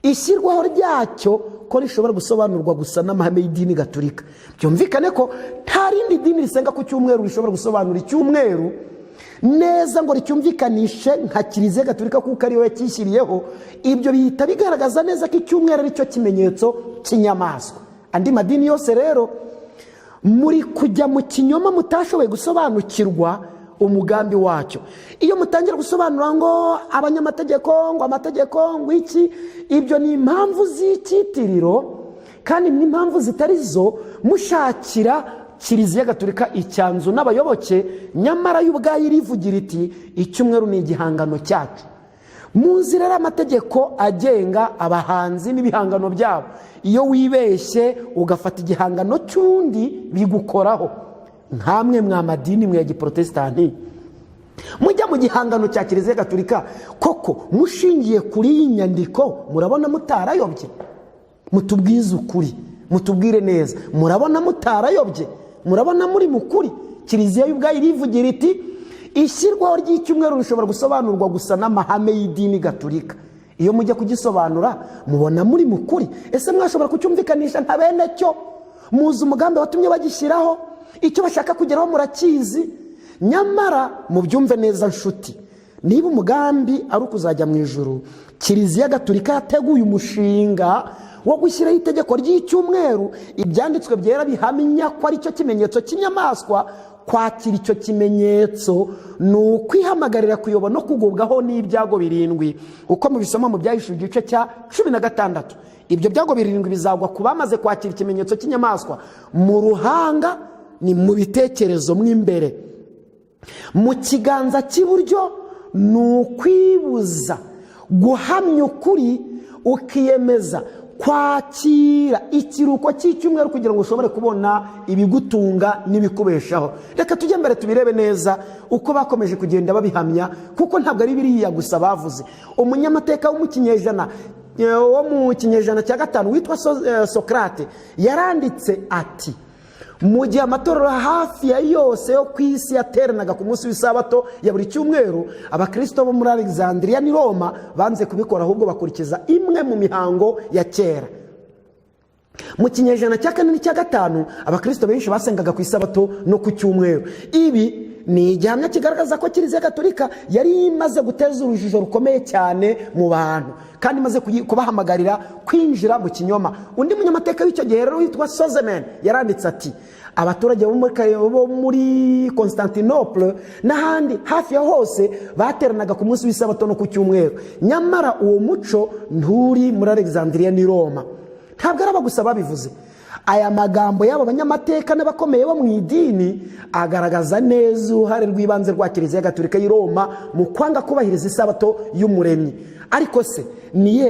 Ishyirwaho ryacyo ko rishobora gusobanurwa gusa n'amahame y'idini Gatolika. Byumvikane ko nta rindi dini risenga ku cyumweru rishobora gusobanura icyumweru neza ngo ricyumvikanishe nka Kiliziya Gatolika kuko ariyo yakishyiriyeho. Ibyo bihita bigaragaza neza ko icyumweru ari cyo kimenyetso cy'inyamaswa. Andi madini yose rero muri kujya mu kinyoma mutashoboye gusobanukirwa umugambi wacyo. Iyo mutangira gusobanura ngo abanyamategeko, ngo amategeko, ngo iki, ibyo ni impamvu z'icyitiriro kandi ni impamvu zitari zo mushakira Kiliziya Gatolika icyanzu n'abayoboke, nyamara y'ubwayo irivugira iti icyumweru ni igihangano cyacu. Muzi rero amategeko agenga abahanzi n'ibihangano byabo. Iyo wibeshye ugafata igihangano cy'undi bigukoraho. Nkamwe mwamadini mwe ya Giprotestanti mujya mu gihangano cya Kiliziya Gatolika, koko mushingiye kuri iyi nyandiko murabona mutarayobye? Mutubwize ukuri, mutubwire neza, murabona mutarayobye? Murabona muri mukuri? Kiliziya y'ubwayo irivugira iti ishyirwaho ry'icyumweru rishobora gusobanurwa gusa n'amahame y'idini Gatolika. Iyo mujya kugisobanura mubona muri mukuri? Ese mwashobora kucyumvikanisha nta bene cyo? Muzi umugambi watumye bagishyiraho, icyo bashaka kugeraho murakizi. Nyamara mubyumve neza nshuti, niba umugambi ari ukuzajya mu ijuru, Kiliziya Gatolika yateguye umushinga wo gushyiraho itegeko ry'icyumweru. Ibyanditswe byera bihamya ko ari cyo kimenyetso cy'inyamaswa. Kwakira icyo kimenyetso ni ukwihamagarira kuyoba no kugubwaho n'ibyago 7 uko mubisoma mu Byahishuwe igice cya 16. Ibyo byago 7 bizagwa ku bamaze kwakira ikimenyetso cy'inyamaswa mu ruhanga, ni mu bitekerezo mw'imbere. Mu kiganza cy'iburyo ni ukwibuza guhamya ukuri, ukiyemeza kwakira ikiruko cy'icyumweru kugira ngo ushobore kubona ibigutunga n'ibikubeshaho. Reka tujye mbere tubirebe neza uko bakomeje kugenda babihamya, kuko ntabwo ari biriya gusa bavuze. Umunyamateka wo mu kinyejana cya 5 witwa Sokrate yaranditse ati, mu gihe amatorero hafi ya yose yo ku isi yateranaga ku munsi w'isabato ya buri cyumweru, abakristo bo muri Alexandria ni Roma banze kubikora, ahubwo bakurikiza imwe mu mihango ya kera. Mu kinyejana cya 4 n'icya 5 abakristo benshi basengaga ku isabato no ku cyumweru. Ibi ni igihamya kigaragaza ko Kiliziya Gatolika yari imaze guteza urujijo rukomeye cyane mu bantu kandi imaze kubahamagarira kwinjira mu kinyoma. Undi munyamateka w'icyo gihe rero witwa Sozemen yaranditse ati, abaturage bo muri Constantinople n'ahandi hafi ya hose bateranaga ku munsi w'isabato no ku cyumweru, nyamara uwo muco nturi muri Alexandria ni Roma. Ntabwo araba gusa babivuze. Aya magambo y'abo banyamateka n'abakomeye bo mu idini agaragaza neza uruhare rw'ibanze rwa Kiliziya Gatolika y'i Roma mu kwanga kubahiriza isabato y'umuremyi. Ariko se ni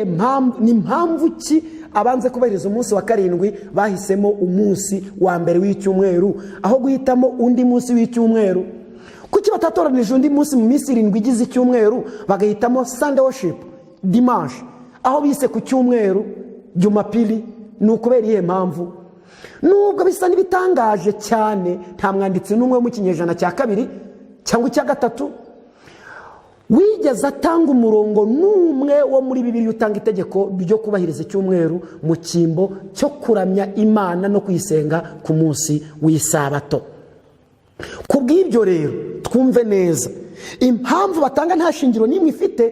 impamvu ki abanze kubahiriza umunsi wa 7 bahisemo umunsi wa mbere w'icyumweru aho guhitamo undi munsi w'icyumweru? Kuki batatoranije undi munsi mu minsi 7 igize icyumweru bagahitamo Sunday worship, dimanche, aho bise ku cyumweru Jumapili? Ni ukubera iyihe mpamvu? Nubwo bisa n'ibitangaje cyane, nta mwanditsi n'umwe mu kinyejana cya 2 cyangwa icya 3 wigeze atanga umurongo n'umwe wo muri Bibiliya utanga itegeko ryo kubahiriza icyumweru mu cyimbo cyo kuramya Imana no kuyisenga ku munsi w'isabato. Kubw'ibyo rero twumve neza impamvu batanga nta shingiro n'imwe ifite,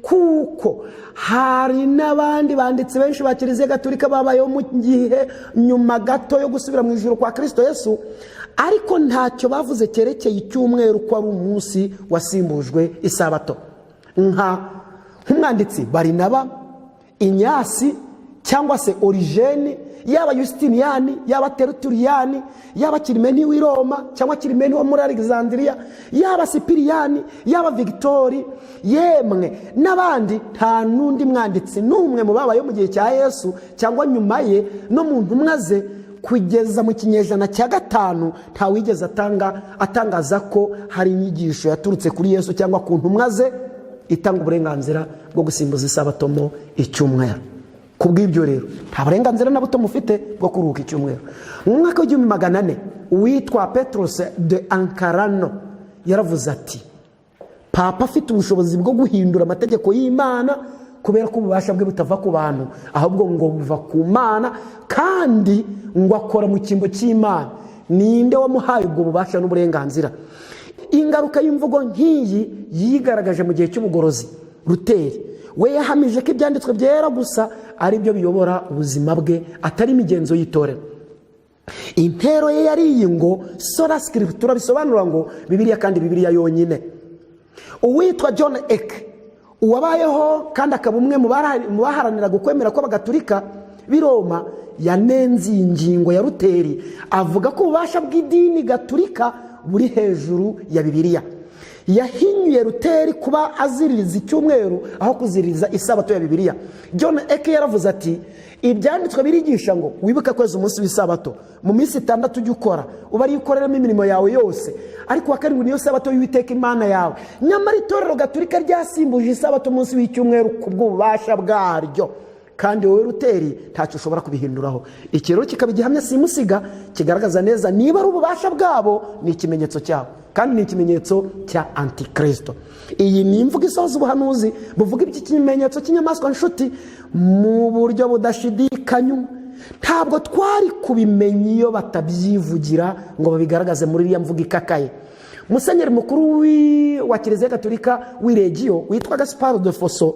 kuko hari n'abandi banditsi benshi ba Kiliziya Gatolika babayeho mu gihe nyuma gato yo gusubira mu ijuru kwa Kristo Yesu, ariko ntacyo bavuze cyerekeye icyumweru ko ari umunsi wasimbujwe isabato. Nk'umwanditsi Barinaba, Inyasi, cyangwa se Origene, yaba Justiniyani, yaba Tertuliyani, yaba Kirimeni w'i Roma cyangwa Kirimeni wo muri Alexandria, yaba Sipiriyani, yaba Victori, yemwe n'abandi, nta n'undi mwanditsi n'umwe mu babaye mu gihe cya Yesu cyangwa nyuma ye no mu ntumwa ze kugeza mu kinyejana cya 5 nta wigeze atangaza ko hari inyigisho yaturutse kuri Yesu cyangwa ku ntumwa ze itanga uburenganzira bwo gusimbuza isabato mu icyumweru. Kubw'ibyo rero nta burenganzira na buto mufite bwo kuruhuka icyumweru. Mu mwaka w'1400 uwitwa Petrus de Ankarano yaravuze ati, papa afite ubushobozi bwo guhindura amategeko y'Imana kubera ko ububasha bwe butava ku bantu ahubwo ngo buva ku Mana, kandi ngo akora mu cyimbo cy'Imana. Ninde wamuhaye ubwo bubasha n'uburenganzira? Ingaruka y'imvugo nk'iyi yigaragaje mu gihe cy'ubugorozi. Luteri we yahamije ko ibyanditswe byera gusa ari byo biyobora ubuzima bwe, atari imigenzo y'itorero. Intero ye yari iyi ngo sola scriptura, bisobanura ngo Bibiliya kandi Bibiliya yonyine. Uwitwa John Eck uwabayeho kandi akaba umwe mu baharanira gukwemera kw'abagatulika b'i Roma yanenze ingingo ya Luteri, avuga ko ububasha bw'idini gatulika buri hejuru ya Bibiliya. Yahinyuye Luteri kuba aziririza icyumweru aho kuziririza isabato ya Bibiliya. John Eck yaravuze ati, ibyanditswe birigisha ngo wibuke kweza umunsi w'isabato, mu minsi 6 ujye ukora, uba ari ukoreramo imirimo yawe yose, ariko wa karindwi niyo sabato y'Uwiteka Imana yawe. Nyamara itorero gatulika ryasimbuje isabato umunsi w'icyumweru kubw'ububasha bwaryo, kandi wowe Luteri ntacyo ushobora kubihinduraho. Iki rero kikaba igihamya simusiga kigaragaza neza niba ari ububasha bwabo, ni ikimenyetso cyabo kandi ni ikimenyetso cya Antikristo. Iyi ni imvugo isohoza ubuhanuzi buvuga iki kimenyetso cy'inyamaswa nshuti mu buryo budashidikanywa. Ntabwo twari kubimenya iyo batabyivugira ngo babigaragaze muri iriya mvugo ikakaye. Musenyeri mukuru wa Kiliziya Gatolika w'iregio witwa Gaspard de Fosso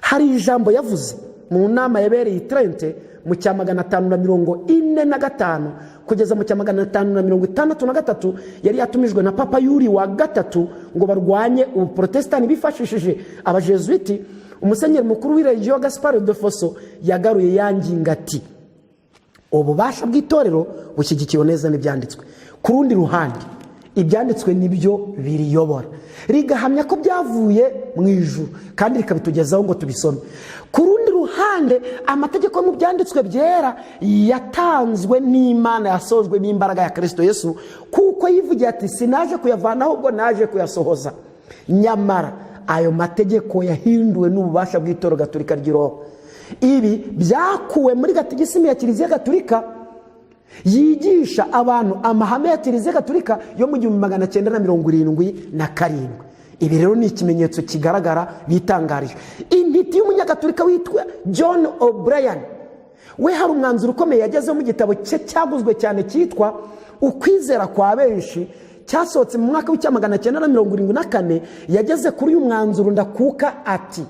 hari ijambo yavuze mu nama yabereye i Trente mu cya 545 kugeza mu cya 563 yari yatumijwe na Papa Yuri wa gatatu ngo barwanye ubuprotestani bifashishije abajesuiti. Umusenyeri mukuru w'iregio Gaspard de Fosso yagaruye yanginga ati, ububasha bw'itorero bushyigikiwe neza n'ibyanditswe. Ku rundi ruhande ibyanditswe nibyo biriyobora, rigahamya ko byavuye mu ijuru kandi rikabitugezaho ngo tubisome. Ku rundi ruhande amategeko mu byanditswe byera yatanzwe n'Imana, yasojwe n'imbaraga ya Kristo Yesu, kuko yivugiye ati, sinaje kuyavanaho ubwo naje kuyasohoza. Nyamara ayo mategeko yahinduwe n'ububasha bw'itorero gatolika ry'Iroma. Ibi byakuwe muri gatigisimu ya Kiliziya Gatolika yigisha abantu amahame ya Kiliziya Gatolika yo mu 1977. Ibi rero ni ikimenyetso kigaragara bitangarije. Intiti y'umunyagatolika witwa John O'Brien we hari umwanzuro ukomeye yagezeho mu gitabo cye cyaguzwe cyane cyitwa Ukwizera kwa benshi, cyasohotse mu mwaka w'1974. Yageze kuri uyu mwanzuro ndakuka ati,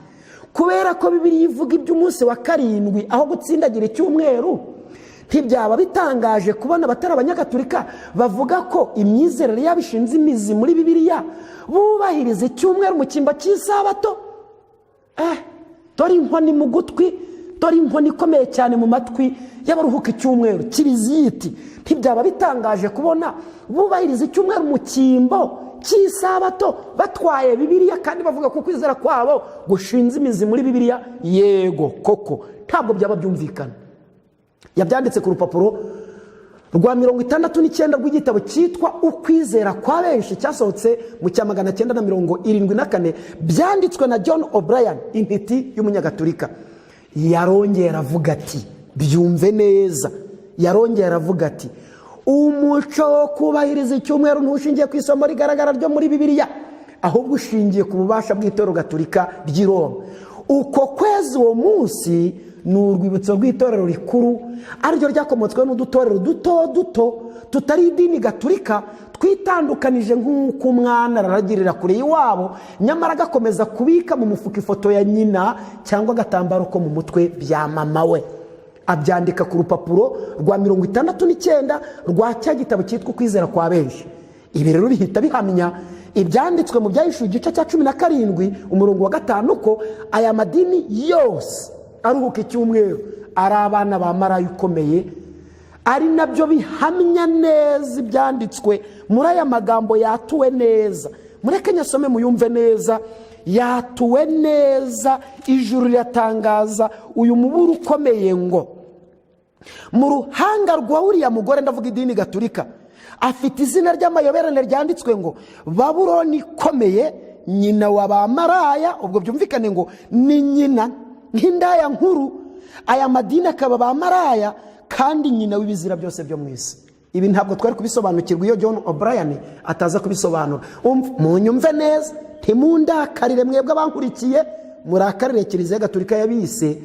kubera ko Bibiliya ivuga iby'umunsi wa karindwi aho gutsindagira icyumweru, ntibyaba bitangaje kubona abatari abanyagatolika bavuga ko imyizerere yabishinze imizi muri Bibiliya bubahiriza icyumweru mu cyimbo cy'isabato. Tori inkoni mu gutwi, tori inkoni ikomeye cyane mu matwi y'abaruhuka icyumweru. Kiliziya iti, ntibyaba bitangaje kubona bubahiriza icyumweru mu cyimbo cy'isabato batwaye Bibiliya kandi bavuga ko kwizera kwabo gushinze imizi muri Bibiliya. Yego koko ntabwo byaba byumvikana. Yabyanditse ku rupapuro rwa 69 rw'igitabo cyitwa Ukwizera kwa benshi, cyasohotse mu cya 1974, byanditswe na John O'Brien, intiti y'umunyagatolika. Yarongera avuga ati, byumve neza, yarongera avuga ati, umuco wo kubahiriza icyumweru ntushingiye ku isomo rigaragara ryo muri Bibiliya, ahubwo ushingiye ku bubasha bw'itorero gatolika ry'i Roma. Uko kwezi uwo munsi ni urwibutso rw'itorero rikuru, ariryo ryakomotswe n'udutorero duto duto tutari idini gatolika, twitandukanije nk'uko umwana araragirira kure y'iwabo nyamara agakomeza kubika mu mufuka ifoto ya nyina cyangwa agatambaro ko mu mutwe bya mama we. Abyandika ku rupapuro rwa 69 rwa cya gitabo cyitwa Ukwizera kwa benshi. Ibi rero bihita bihamya ibyanditswe mu byahishuwe igice cya 17 umurongo wa 5 ko aya madini yose aruhuka icyumweru ari abana ba maraya ukomeye, ari nabyo bihamya neza ibyanditswe muri aya magambo yatuwe neza. Mureke nyasome muyumve neza. Yatuwe neza, ijuru riratangaza uyu muburo ukomeye ngo mu ruhanga rwa uriya mugore, ndavuga idini gatolika, afite izina ry'amayoberane ryanditswe ngo Babuloni ikomeye, nyina wa ba maraya. Ubwo byumvikane ngo ni nyina nk'indaya nkuru, aya madini akaba ba maraya, kandi nyina w'ibizira byose byo mu isi. Ibi ntabwo twari kubisobanukirwa iyo John O'Brien ataza kubisobanura. Munyumve neza, ntimundakarire mwebwe abankurikiye, murakarire Kiliziya Gatolika yabise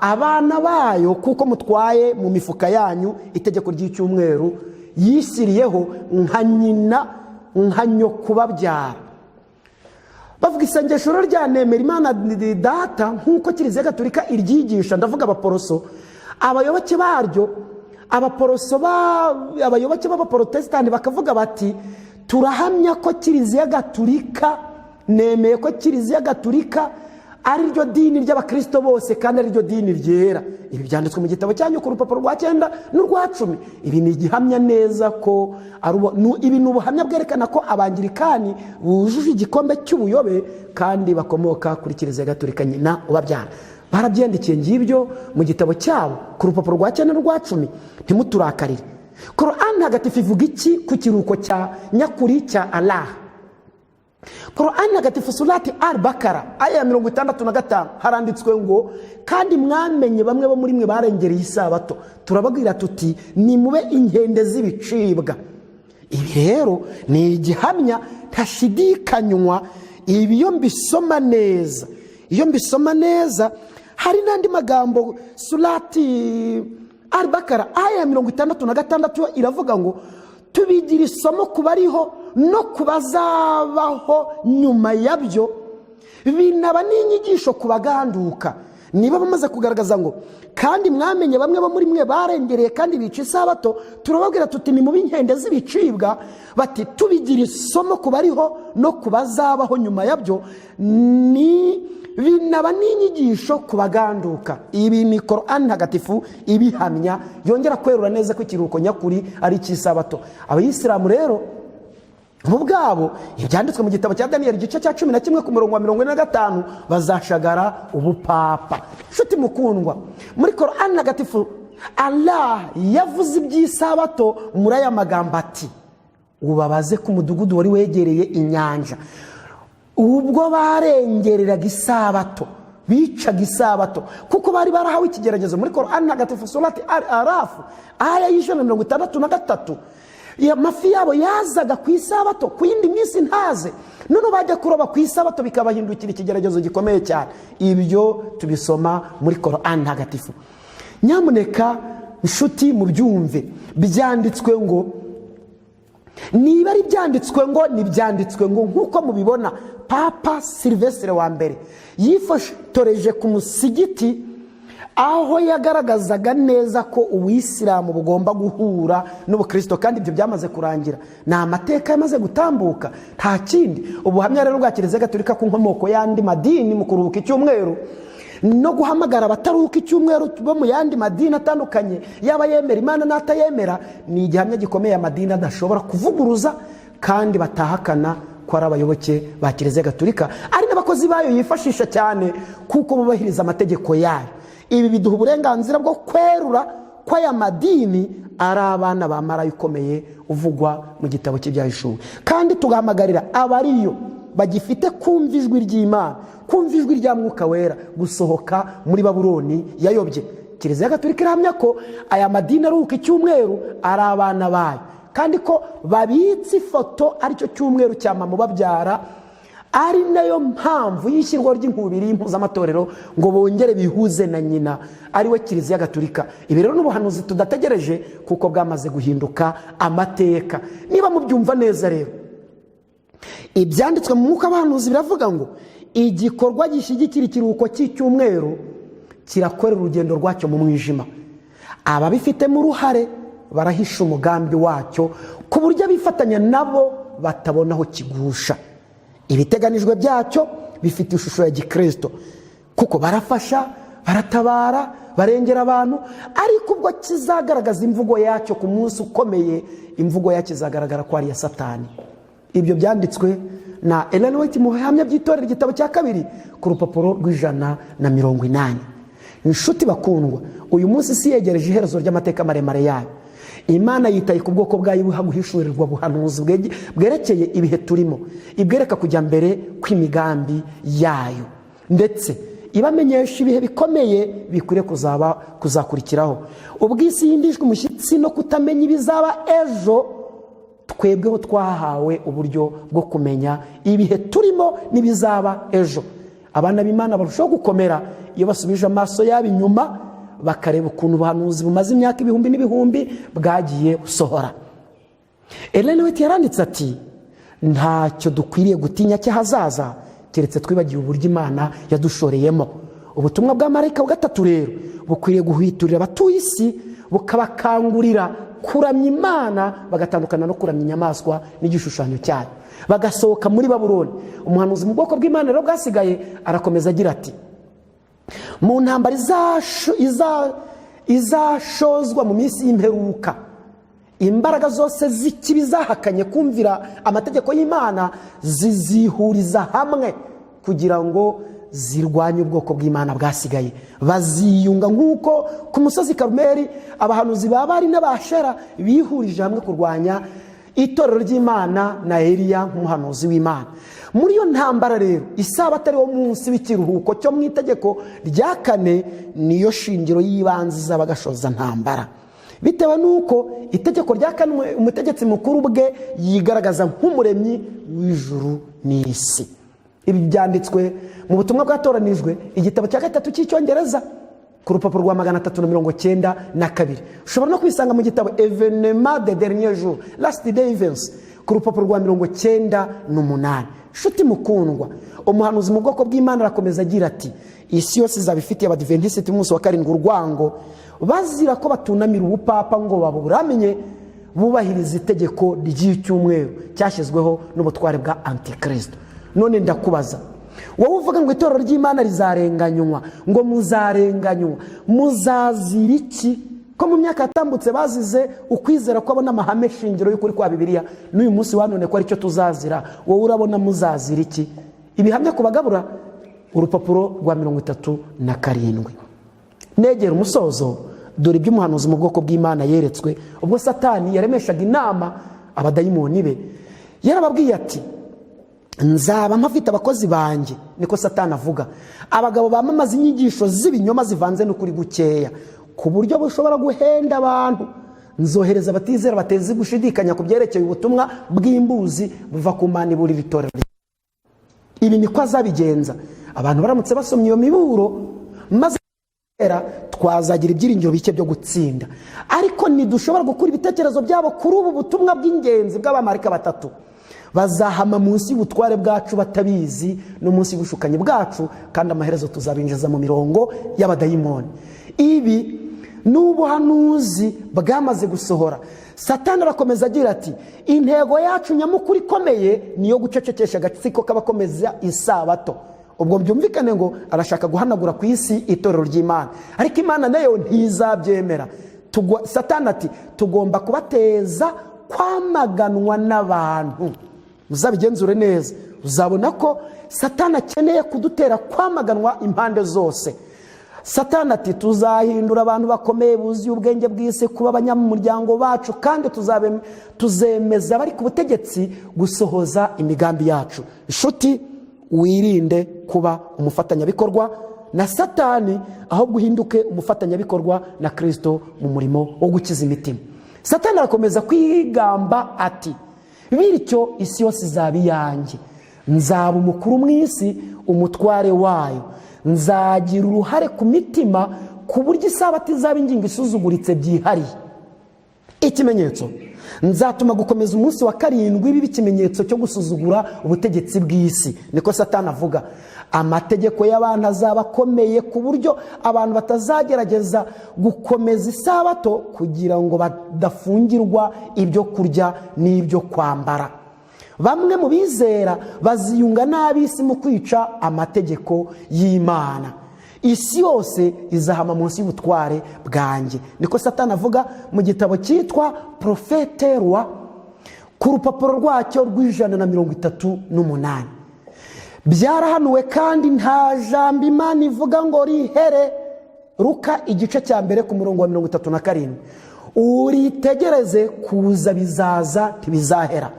abana bayo kuko mutwaye mu mifuka yanyu itegeko ry'icyumweru yisiriyeho nka nyina nka nyoko babyara. Bavuga isengesho rya nemera Imana data nk'uko Kiliziya Gatolika iryigisha. Ndavuga abaporoso, abayoboke baryo, abayoboke b'abaporotesitanti bakavuga bati turahamya ko Kiliziya Gatolika, nemeye ko Kiliziya Gatolika ari ryo dini ry'abakristo bose kandi ari ryo dini ryera. Ibi byanditswe mu gitabo cyanyu ku rupapuro rwa 9 n'urwa 10. Ibi ni igihamya neza ko ibi ni ubuhamya bwerekana ko abangirikani bujuje igikombe cy'ubuyobe kandi bakomoka kuri Kiliziya Gatolika nyina ubabyara. Barabyendikiye ngibyo mu gitabo cyabo ku rupapuro rwa 9 n'urwa 10. Ntimuturakarire. Qur'an ntagatifu ivuga iki ku kiruko cya nyakuri cya Allah? Qur'an ntagatifu surati Al-Bakara aya 65 haranditswe ngo kandi mwamenye bamwe bo muri mwe barengereye isabato, turababwira tuti ni mube inkende z'ibicibwa. Ibi rero ni igihamya ntashidikanywa. Ibi iyo mbisoma neza, hari n'andi magambo. Surati Al-Bakara aya 66 iravuga ngo tubigira isomo kubariho no kubazabaho nyuma yabyo, binaba n'inyigisho kubaganduka. Niba bamaze kugaragaza ngo kandi mwamenye bamwe bo muri mwe barengereye kandi bica isabato, turababwira tuti ni mu b'inkende z'ibicibwa. Bati tubigira isomo kubariho no kubazabaho nyuma yabyo, ni binaba n'inyigisho kubaganduka. Ibi ni Qur'an ntagatifu ibihamya, yongera kwerura neza ko ikiruhuko nyakuri ari cy'isabato. Abayisilamu rero bo bwabo ibyanditswe mu gitabo cya Daniel igice cya 11 ku murongo wa 45 bazashagara ubupapa. Nshuti mukundwa, muri Qur'an ntagatifu Allah yavuze iby'isabato muri aya magambo ati ubabaze ku mudugudu wari wegereye inyanja ubwo barengereraga isabato, bicaga isabato kuko bari barahawe ikigeragezo. Muri Qur'an ntagatifu surati Al-Araf aya 163 amafi yabo yazaga ku isabato, ku yindi minsi ntaze. None bajya kuroba ku isabato bikabahindukira ikigeragezo gikomeye cyane. Ibyo tubisoma muri Qur'an ntagatifu. Nyamuneka nshuti mu byumve, byanditswe ngo niba ari byanditswe ngo nibyanditswe ngo nk'uko mubibona. Papa Silvestre wa mbere yifotoreje ku musigiti aho yagaragazaga neza ko Uwisilamu bugomba guhura n'Ubukristo, kandi ibyo byamaze kurangira. Ni amateka yamaze gutambuka, nta kindi. Ubuhamya rero bwa Kiliziya Gatolika ku nkomoko y'andi madini mu kuruhuka icyumweru no guhamagara abataruhuka icyumweru bo mu yandi madini atandukanye, yaba yemera Imana n'atayemera, ni igihamya gikomeye amadini adashobora kuvuguruza kandi batahakana ko ari abayoboke ba Kiliziya Gatolika, ari n'abakozi bayo yifashisha cyane kuko bubahiriza amategeko yayo. Ibi biduha uburenganzira bwo kwerura ko aya madini ari abana ba maraya ukomeye uvugwa mu gitabo cy'Ibyahishuwe, kandi tugahamagarira abariyo bagifite kumva ijwi ry'Imana, kumva ijwi rya Mwuka Wera, gusohoka muri Babuloni yayobye. Kiliziya Gatolika ihamya ko aya madini aruhuka icyumweru ari abana bayo, kandi ko babitse ifoto aricyo cyumweru cya mama babyara, ari nayo mpamvu y'ishyirwa ry'inkubiri y'Impuzamatorero ngo bongere bihuze na nyina ari we Kiliziya Gatolika. Ibi rero n'ubuhanuzi tudategereje kuko bwamaze guhinduka amateka. Niba mubyumva neza rero, ibyanditswe mu mwuka w'abahanuzi biravuga ngo igikorwa gishyigikira ikiruhuko cy'icyumweru kirakorera urugendo rwacyo mu mwijima. Ababifitemo uruhare barahisha umugambi wacyo ku buryo abifatanya nabo batabonaho kigusha. Ibiteganijwe byacyo bifite ishusho ya Gikristo. kuko barafasha, baratabara, barengera abantu, ariko ubwo kizagaragaza imvugo yacyo ku munsi ukomeye, imvugo yacyo izagaragara ko ari iya Satani. Ibyo byanditswe na Ellen White mu bihamya by'itorero igitabo cya 2 ku rupapuro rw'180. Inshuti bakundwa, uyu munsi si yegereje iherezo ry'amateka maremare yayo. Imana yitaye ku bwoko bwayo buhaguhishurirwa buhanuzi bwerekeye ibihe turimo, ibwereka kujya mbere kw'imigambi yayo, ndetse ibamenyesha ibihe bikomeye bikwiriye kuzakurikiraho. Ubwisi yindijwe umushyitsi no kutamenya ibizaba ejo, twebweho twahawe uburyo bwo kumenya ibihe turimo n'ibizaba ejo. Abana b'Imana barushaho gukomera iyo basubije amaso yabo inyuma, bakareba ukuntu ubuhanuzi bumaze imyaka ibihumbi n'ibihumbi bwagiye busohora. Ellen White yaranditse ati, ntacyo dukwiriye gutinya cy'ahazaza keretse twibagiwe uburyo Imana yadushoreyemo. Ubutumwa bwa marayika wa 3 rero bukwiriye guhwiturira abatuye isi, bukabakangurira kuramya Imana, bagatandukana no kuramya inyamaswa n'igishushanyo cyayo, bagasohoka muri Babuloni. Umuhanuzi mu bwoko bw'Imana rero bwasigaye arakomeza agira ati, mu ntambara izashozwa mu minsi y'imperuka, imbaraga zose z'ikibi zahakanye kumvira amategeko y'Imana zizihuriza hamwe kugira ngo zirwanye ubwoko bw'Imana bwasigaye. Baziyunga nk'uko ku musozi Karumeli abahanuzi ba Bali n'Abashera bihurije hamwe kurwanya itorero ry'Imana na Eliya nk'umuhanuzi w'Imana. Muri iyo ntambara rero, isabato ari wo munsi w'ikiruhuko cyo mu itegeko rya 4 niyo shingiro y'ibanze z'abagashoza ntambara, bitewe nuko itegeko rya 4 umutegetsi mukuru bwe yigaragaza nk'umuremyi w'ijuru n'isi. Ibi byanditswe mu butumwa bwatoranijwe igitabo cya 3 cy'icyongereza ku rupapuro rwa 392. Ushobora no kwisanga mu gitabo Evenement des derniers jours, Last Day Events, ku rupapuro rwa 98. Shuti mukundwa, umuhanuzi mu bwoko bw'Imana arakomeza agira ati, isi yose izabifitiye abadiventiste umunsi wa 7 urwango, bazira ko batunamira ubupapa ngo baburamenye bubahiriza itegeko ry'icyumweru cyashyizweho n'ubutware bwa Antikristo. None ndakubaza, wowe uvuga ngo itorero ry'Imana rizarenganywa, ngo muzarenganywa, muzazira iki? Ko mu myaka yatambutse bazize ukwizera ko abona amahame shingiro y'ukuri kwa Bibiliya, n'uyu munsi wanone ko ari cyo tuzazira, wowe urabona muzazira iki? Ibihamya kubagabura urupapuro rwa 37. Negera umusozo, dore iby'umuhanuzi mu bwoko bw'Imana yeretswe ubwo Satani yaremeshaga inama abadayimoni be. Yarababwiye ati, nzaba mpafite abakozi banjye, niko Satani avuga, abagabo bamamaza inyigisho z'ibinyoma zivanze n'ukuri gukeya, ku buryo bushobora guhenda abantu. Nzohereza abatizera bateze gushidikanya ku byerekeye ubutumwa bw'imbuzi buva ku Mana iburira itorero. Ibi niko azabigenza. Abantu baramutse basomye iyo miburo, maze twazagira ibyiringiro bike byo gutsinda. Ariko ntidushobora gukura ibitekerezo byabo kuri ubu butumwa bw'ingenzi bw'abamarika 3. Bazahama munsi y'ubutware bwacu batabizi, no munsi y'ubushukanyi bwacu, kandi amaherezo tuzabinjiza mu mirongo y'abadayimoni. Ibi n'ubuhanuzi bwamaze gusohora. Satani arakomeza agira ati, intego yacu nyamukuru ikomeye niyo gucecekesha agatsiko k'abakomeza isabato. Ubwo byumvikane ngo arashaka guhanagura ku isi itorero ry'Imana, ariko Imana nayo ntizabyemera. Satani ati, tugomba kubateza kwamaganwa n'abantu. Uzabigenzure neza, uzabona ko Satani akeneye kudutera kwamaganwa impande zose. Satani ati, tuzahindura abantu bakomeye buzuye ubwenge bw'isi kuba abanyamuryango bacu, kandi tuzemeza bari ku butegetsi gusohoza imigambi yacu. Inshuti, wirinde kuba umufatanyabikorwa na Satani, ahubwo uhinduke umufatanyabikorwa na Kristo mu murimo wo gukiza imitima. Satani arakomeza kwigamba ati, bityo isi yose izaba iyanjye, nzaba umukuru mu isi, umutware wayo, nzagira uruhare ku mitima ku buryo isabato izaba ingingo isuzuguritse byihariye. Ikimenyetso, nzatuma gukomeza umunsi wa 7 biba ikimenyetso cyo gusuzugura ubutegetsi bw'isi. Niko Satani avuga. Amategeko y'abantu azaba akomeye ku buryo abantu batazagerageza gukomeza isabato kugira ngo badafungirwa ibyo kurya n'ibyo kwambara. Bamwe mu bizera baziyunga n'ab'isi mu kwica amategeko y'Imana. isi yose izahama munsi y'ubutware bwanjye. Niko Satani avuga mu gitabo cyitwa Profete Roi ku rupapuro rwacyo rw'138. Byarahanuwe kandi nta jambo Imana ivuga ngo rihere. Luka igice cya mbere ku murongo wa 37. Uritegereze kuza bizaza ntibizahera.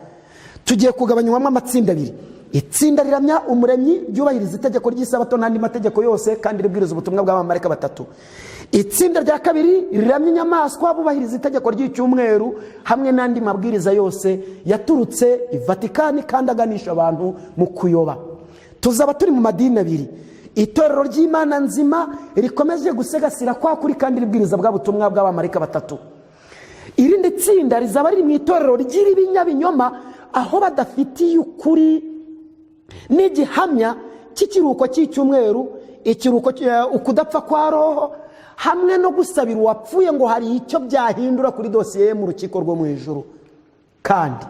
Tugiye kugabanywamo amatsinda abiri. Itsinda riramya umuremyi ryubahiriza itegeko ry'isabato n'andi mategeko yose kandi ribwiriza ubutumwa bw'abamarayika batatu. Itsinda rya kabiri riramya inyamaswa bubahiriza itegeko ry'icyumweru hamwe n'andi mabwiriza yose yaturutse i Vatikani kandi aganisha abantu mu kuyoba. Tuzaba turi mu madini abiri. Itorero ry'Imana nzima rikomeje gusegasira kwa kuri kandi ribwiriza bwa butumwa bw'abamarayika batatu. Irindi tsinda rizaba riri mu itorero ry'ibinyabinyoma aho badafitiye ukuri n'igihamya cy'ikiruhuko cy'icyumweru, ikiruhuko ukudapfa kwa roho hamwe no gusabira uwapfuye ngo hari icyo byahindura kuri dosiye mu rukiko rwo mu ijuru. Kandi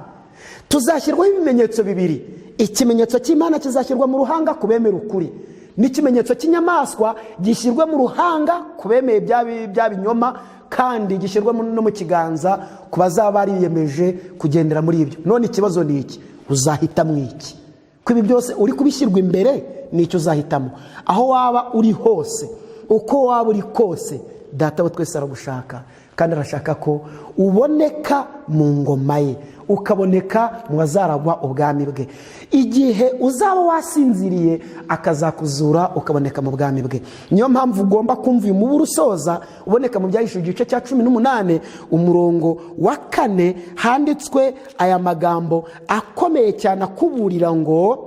tuzashyirwaho ibimenyetso bibiri. Ikimenyetso cy'Imana kizashyirwa mu ruhanga ku bemera ukuri, n'ikimenyetso cy'inyamaswa gishyirwe mu ruhanga ku bemeye bya binyoma kandi gishyirwa no mu kiganza ku bazaba bariyemeje kugendera muri ibyo. None ikibazo ni iki? Uzahitamo iki? Ko ibi byose uri kubishyirwa imbere nicyo uzahitamo. Aho waba uri hose, uko waba uri kose, Data we twese aragushaka kandi arashaka ko uboneka mu ngoma ye, ukaboneka mu bazaragwa ubwami bwe. Igihe uzaba wasinziriye akazakuzura ukaboneka mu bwami bwe. Niyo mpamvu ugomba kumva uyu muburo usoza uboneka mu Byahishuwe igice cya 18 umurongo wa 4 handitswe aya magambo akomeye cyane akuburira ngo,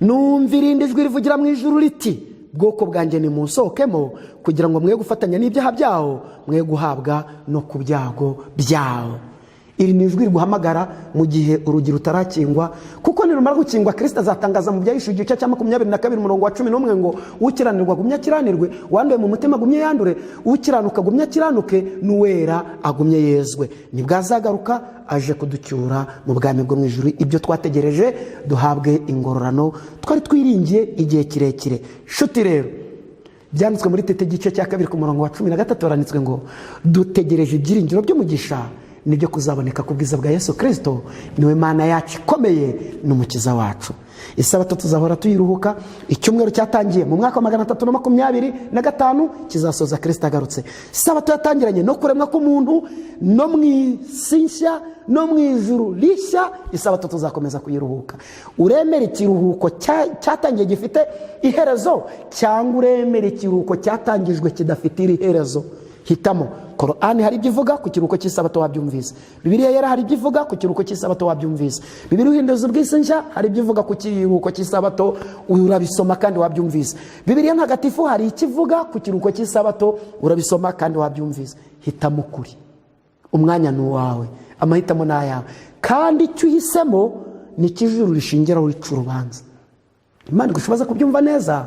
numvira ijwi rivugira mu ijuru riti, bwoko bwanjye ni munsohokemo kugira ngo mwe gufatanya n'ibyaha byawo, mwe guhabwa no ku byago byawo. Iri ni ijwi riguhamagara mu gihe urugi rutarakingwa, kuko nirumara gukingwa Kristo azatangaza mu Byahishuwe igice cya 22 umurongo wa 11 ngo, ukiranirwa gumya akiranirwe, wanduye mu mutima gumye yandure, ukiranuka gumya akiranuke, n'uwera agumye yezwe. Nibwo azagaruka aje kuducyura mu bwami bwo mu ijuru. Ibyo twategereje duhabwe ingororano twari twiringiye igihe kirekire. Shuti rero, byanditswe muri Tite igice cya 2 ku murongo wa 13 baranditswe ngo, dutegereje ibyiringiro by'umugisha nibyo kuzaboneka ku bwiza bwa Yesu Kristo, niwe Mana yacu ikomeye n'umukiza wacu. Isabato tuzahora tuyiruhuka. Icyumweru cyatangiye mu mwaka wa 325 kizasoza Kristo agarutse. Isabato yatangiranye no kuremwa k'umuntu no mu isi nshya no mu ijuru rishya. Isabato tuzakomeza kuyiruhuka. Uremera ikiruhuko cyatangiye gifite iherezo cyangwa uremera ikiruhuko cyatangijwe kidafite iherezo? Hitamo. Korani hari ibyo ivuga ku kiruhuko cy'isabato wabyumvise. Bibiliya yera hari ibyo ivuga ku kiruhuko cy'isabato wabyumvise. Bibiliya uhinduza ubw'isi nshya hari ibyo ivuga ku kiruhuko cy'isabato urabisoma kandi wabyumvise. Bibiliya ntagatifu hari ikivuga ku kiruhuko cy'isabato urabisoma kandi wabyumvise. Hitamo kuri. Umwanya ni uwawe, amahitamo ni ayawe, kandi icyo uhisemo ni ikijuru rishingiraho rica urubanza. Imana igushoboza kubyumva neza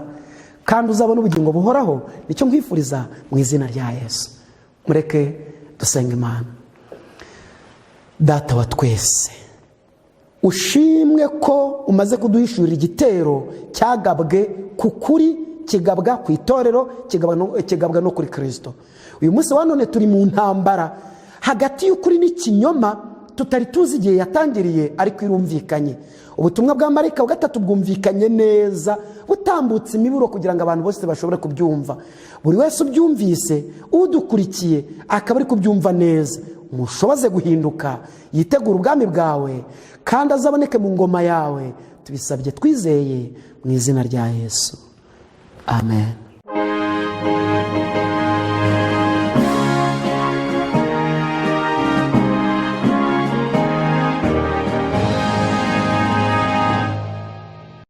kandi uzabona ubugingo buhoraho. Nicyo nkwifuriza mu izina rya Yesu. Mureke dusenga Imana. Data wa twese, ushimwe ko umaze kuduhishurira igitero cyagabwe ku kuri, kigabwa ku itorero, kigabwa no kuri Kristo. Uyu munsi wa none turi mu ntambara hagati y'ukuri n'ikinyoma tutari tuzi igihe yatangiriye, ariko irumvikanye. Ubutumwa bwa marayika wa gatatu bwumvikanye neza, butambutse imiburo kugira ngo abantu bose bashobore kubyumva. Buri wese ubyumvise, udukurikiye akaba ari kubyumva neza, mushoboze guhinduka, yitegura ubwami bwawe kandi azaboneke mu ngoma yawe. Tubisabye twizeye mu izina rya Yesu. Amen.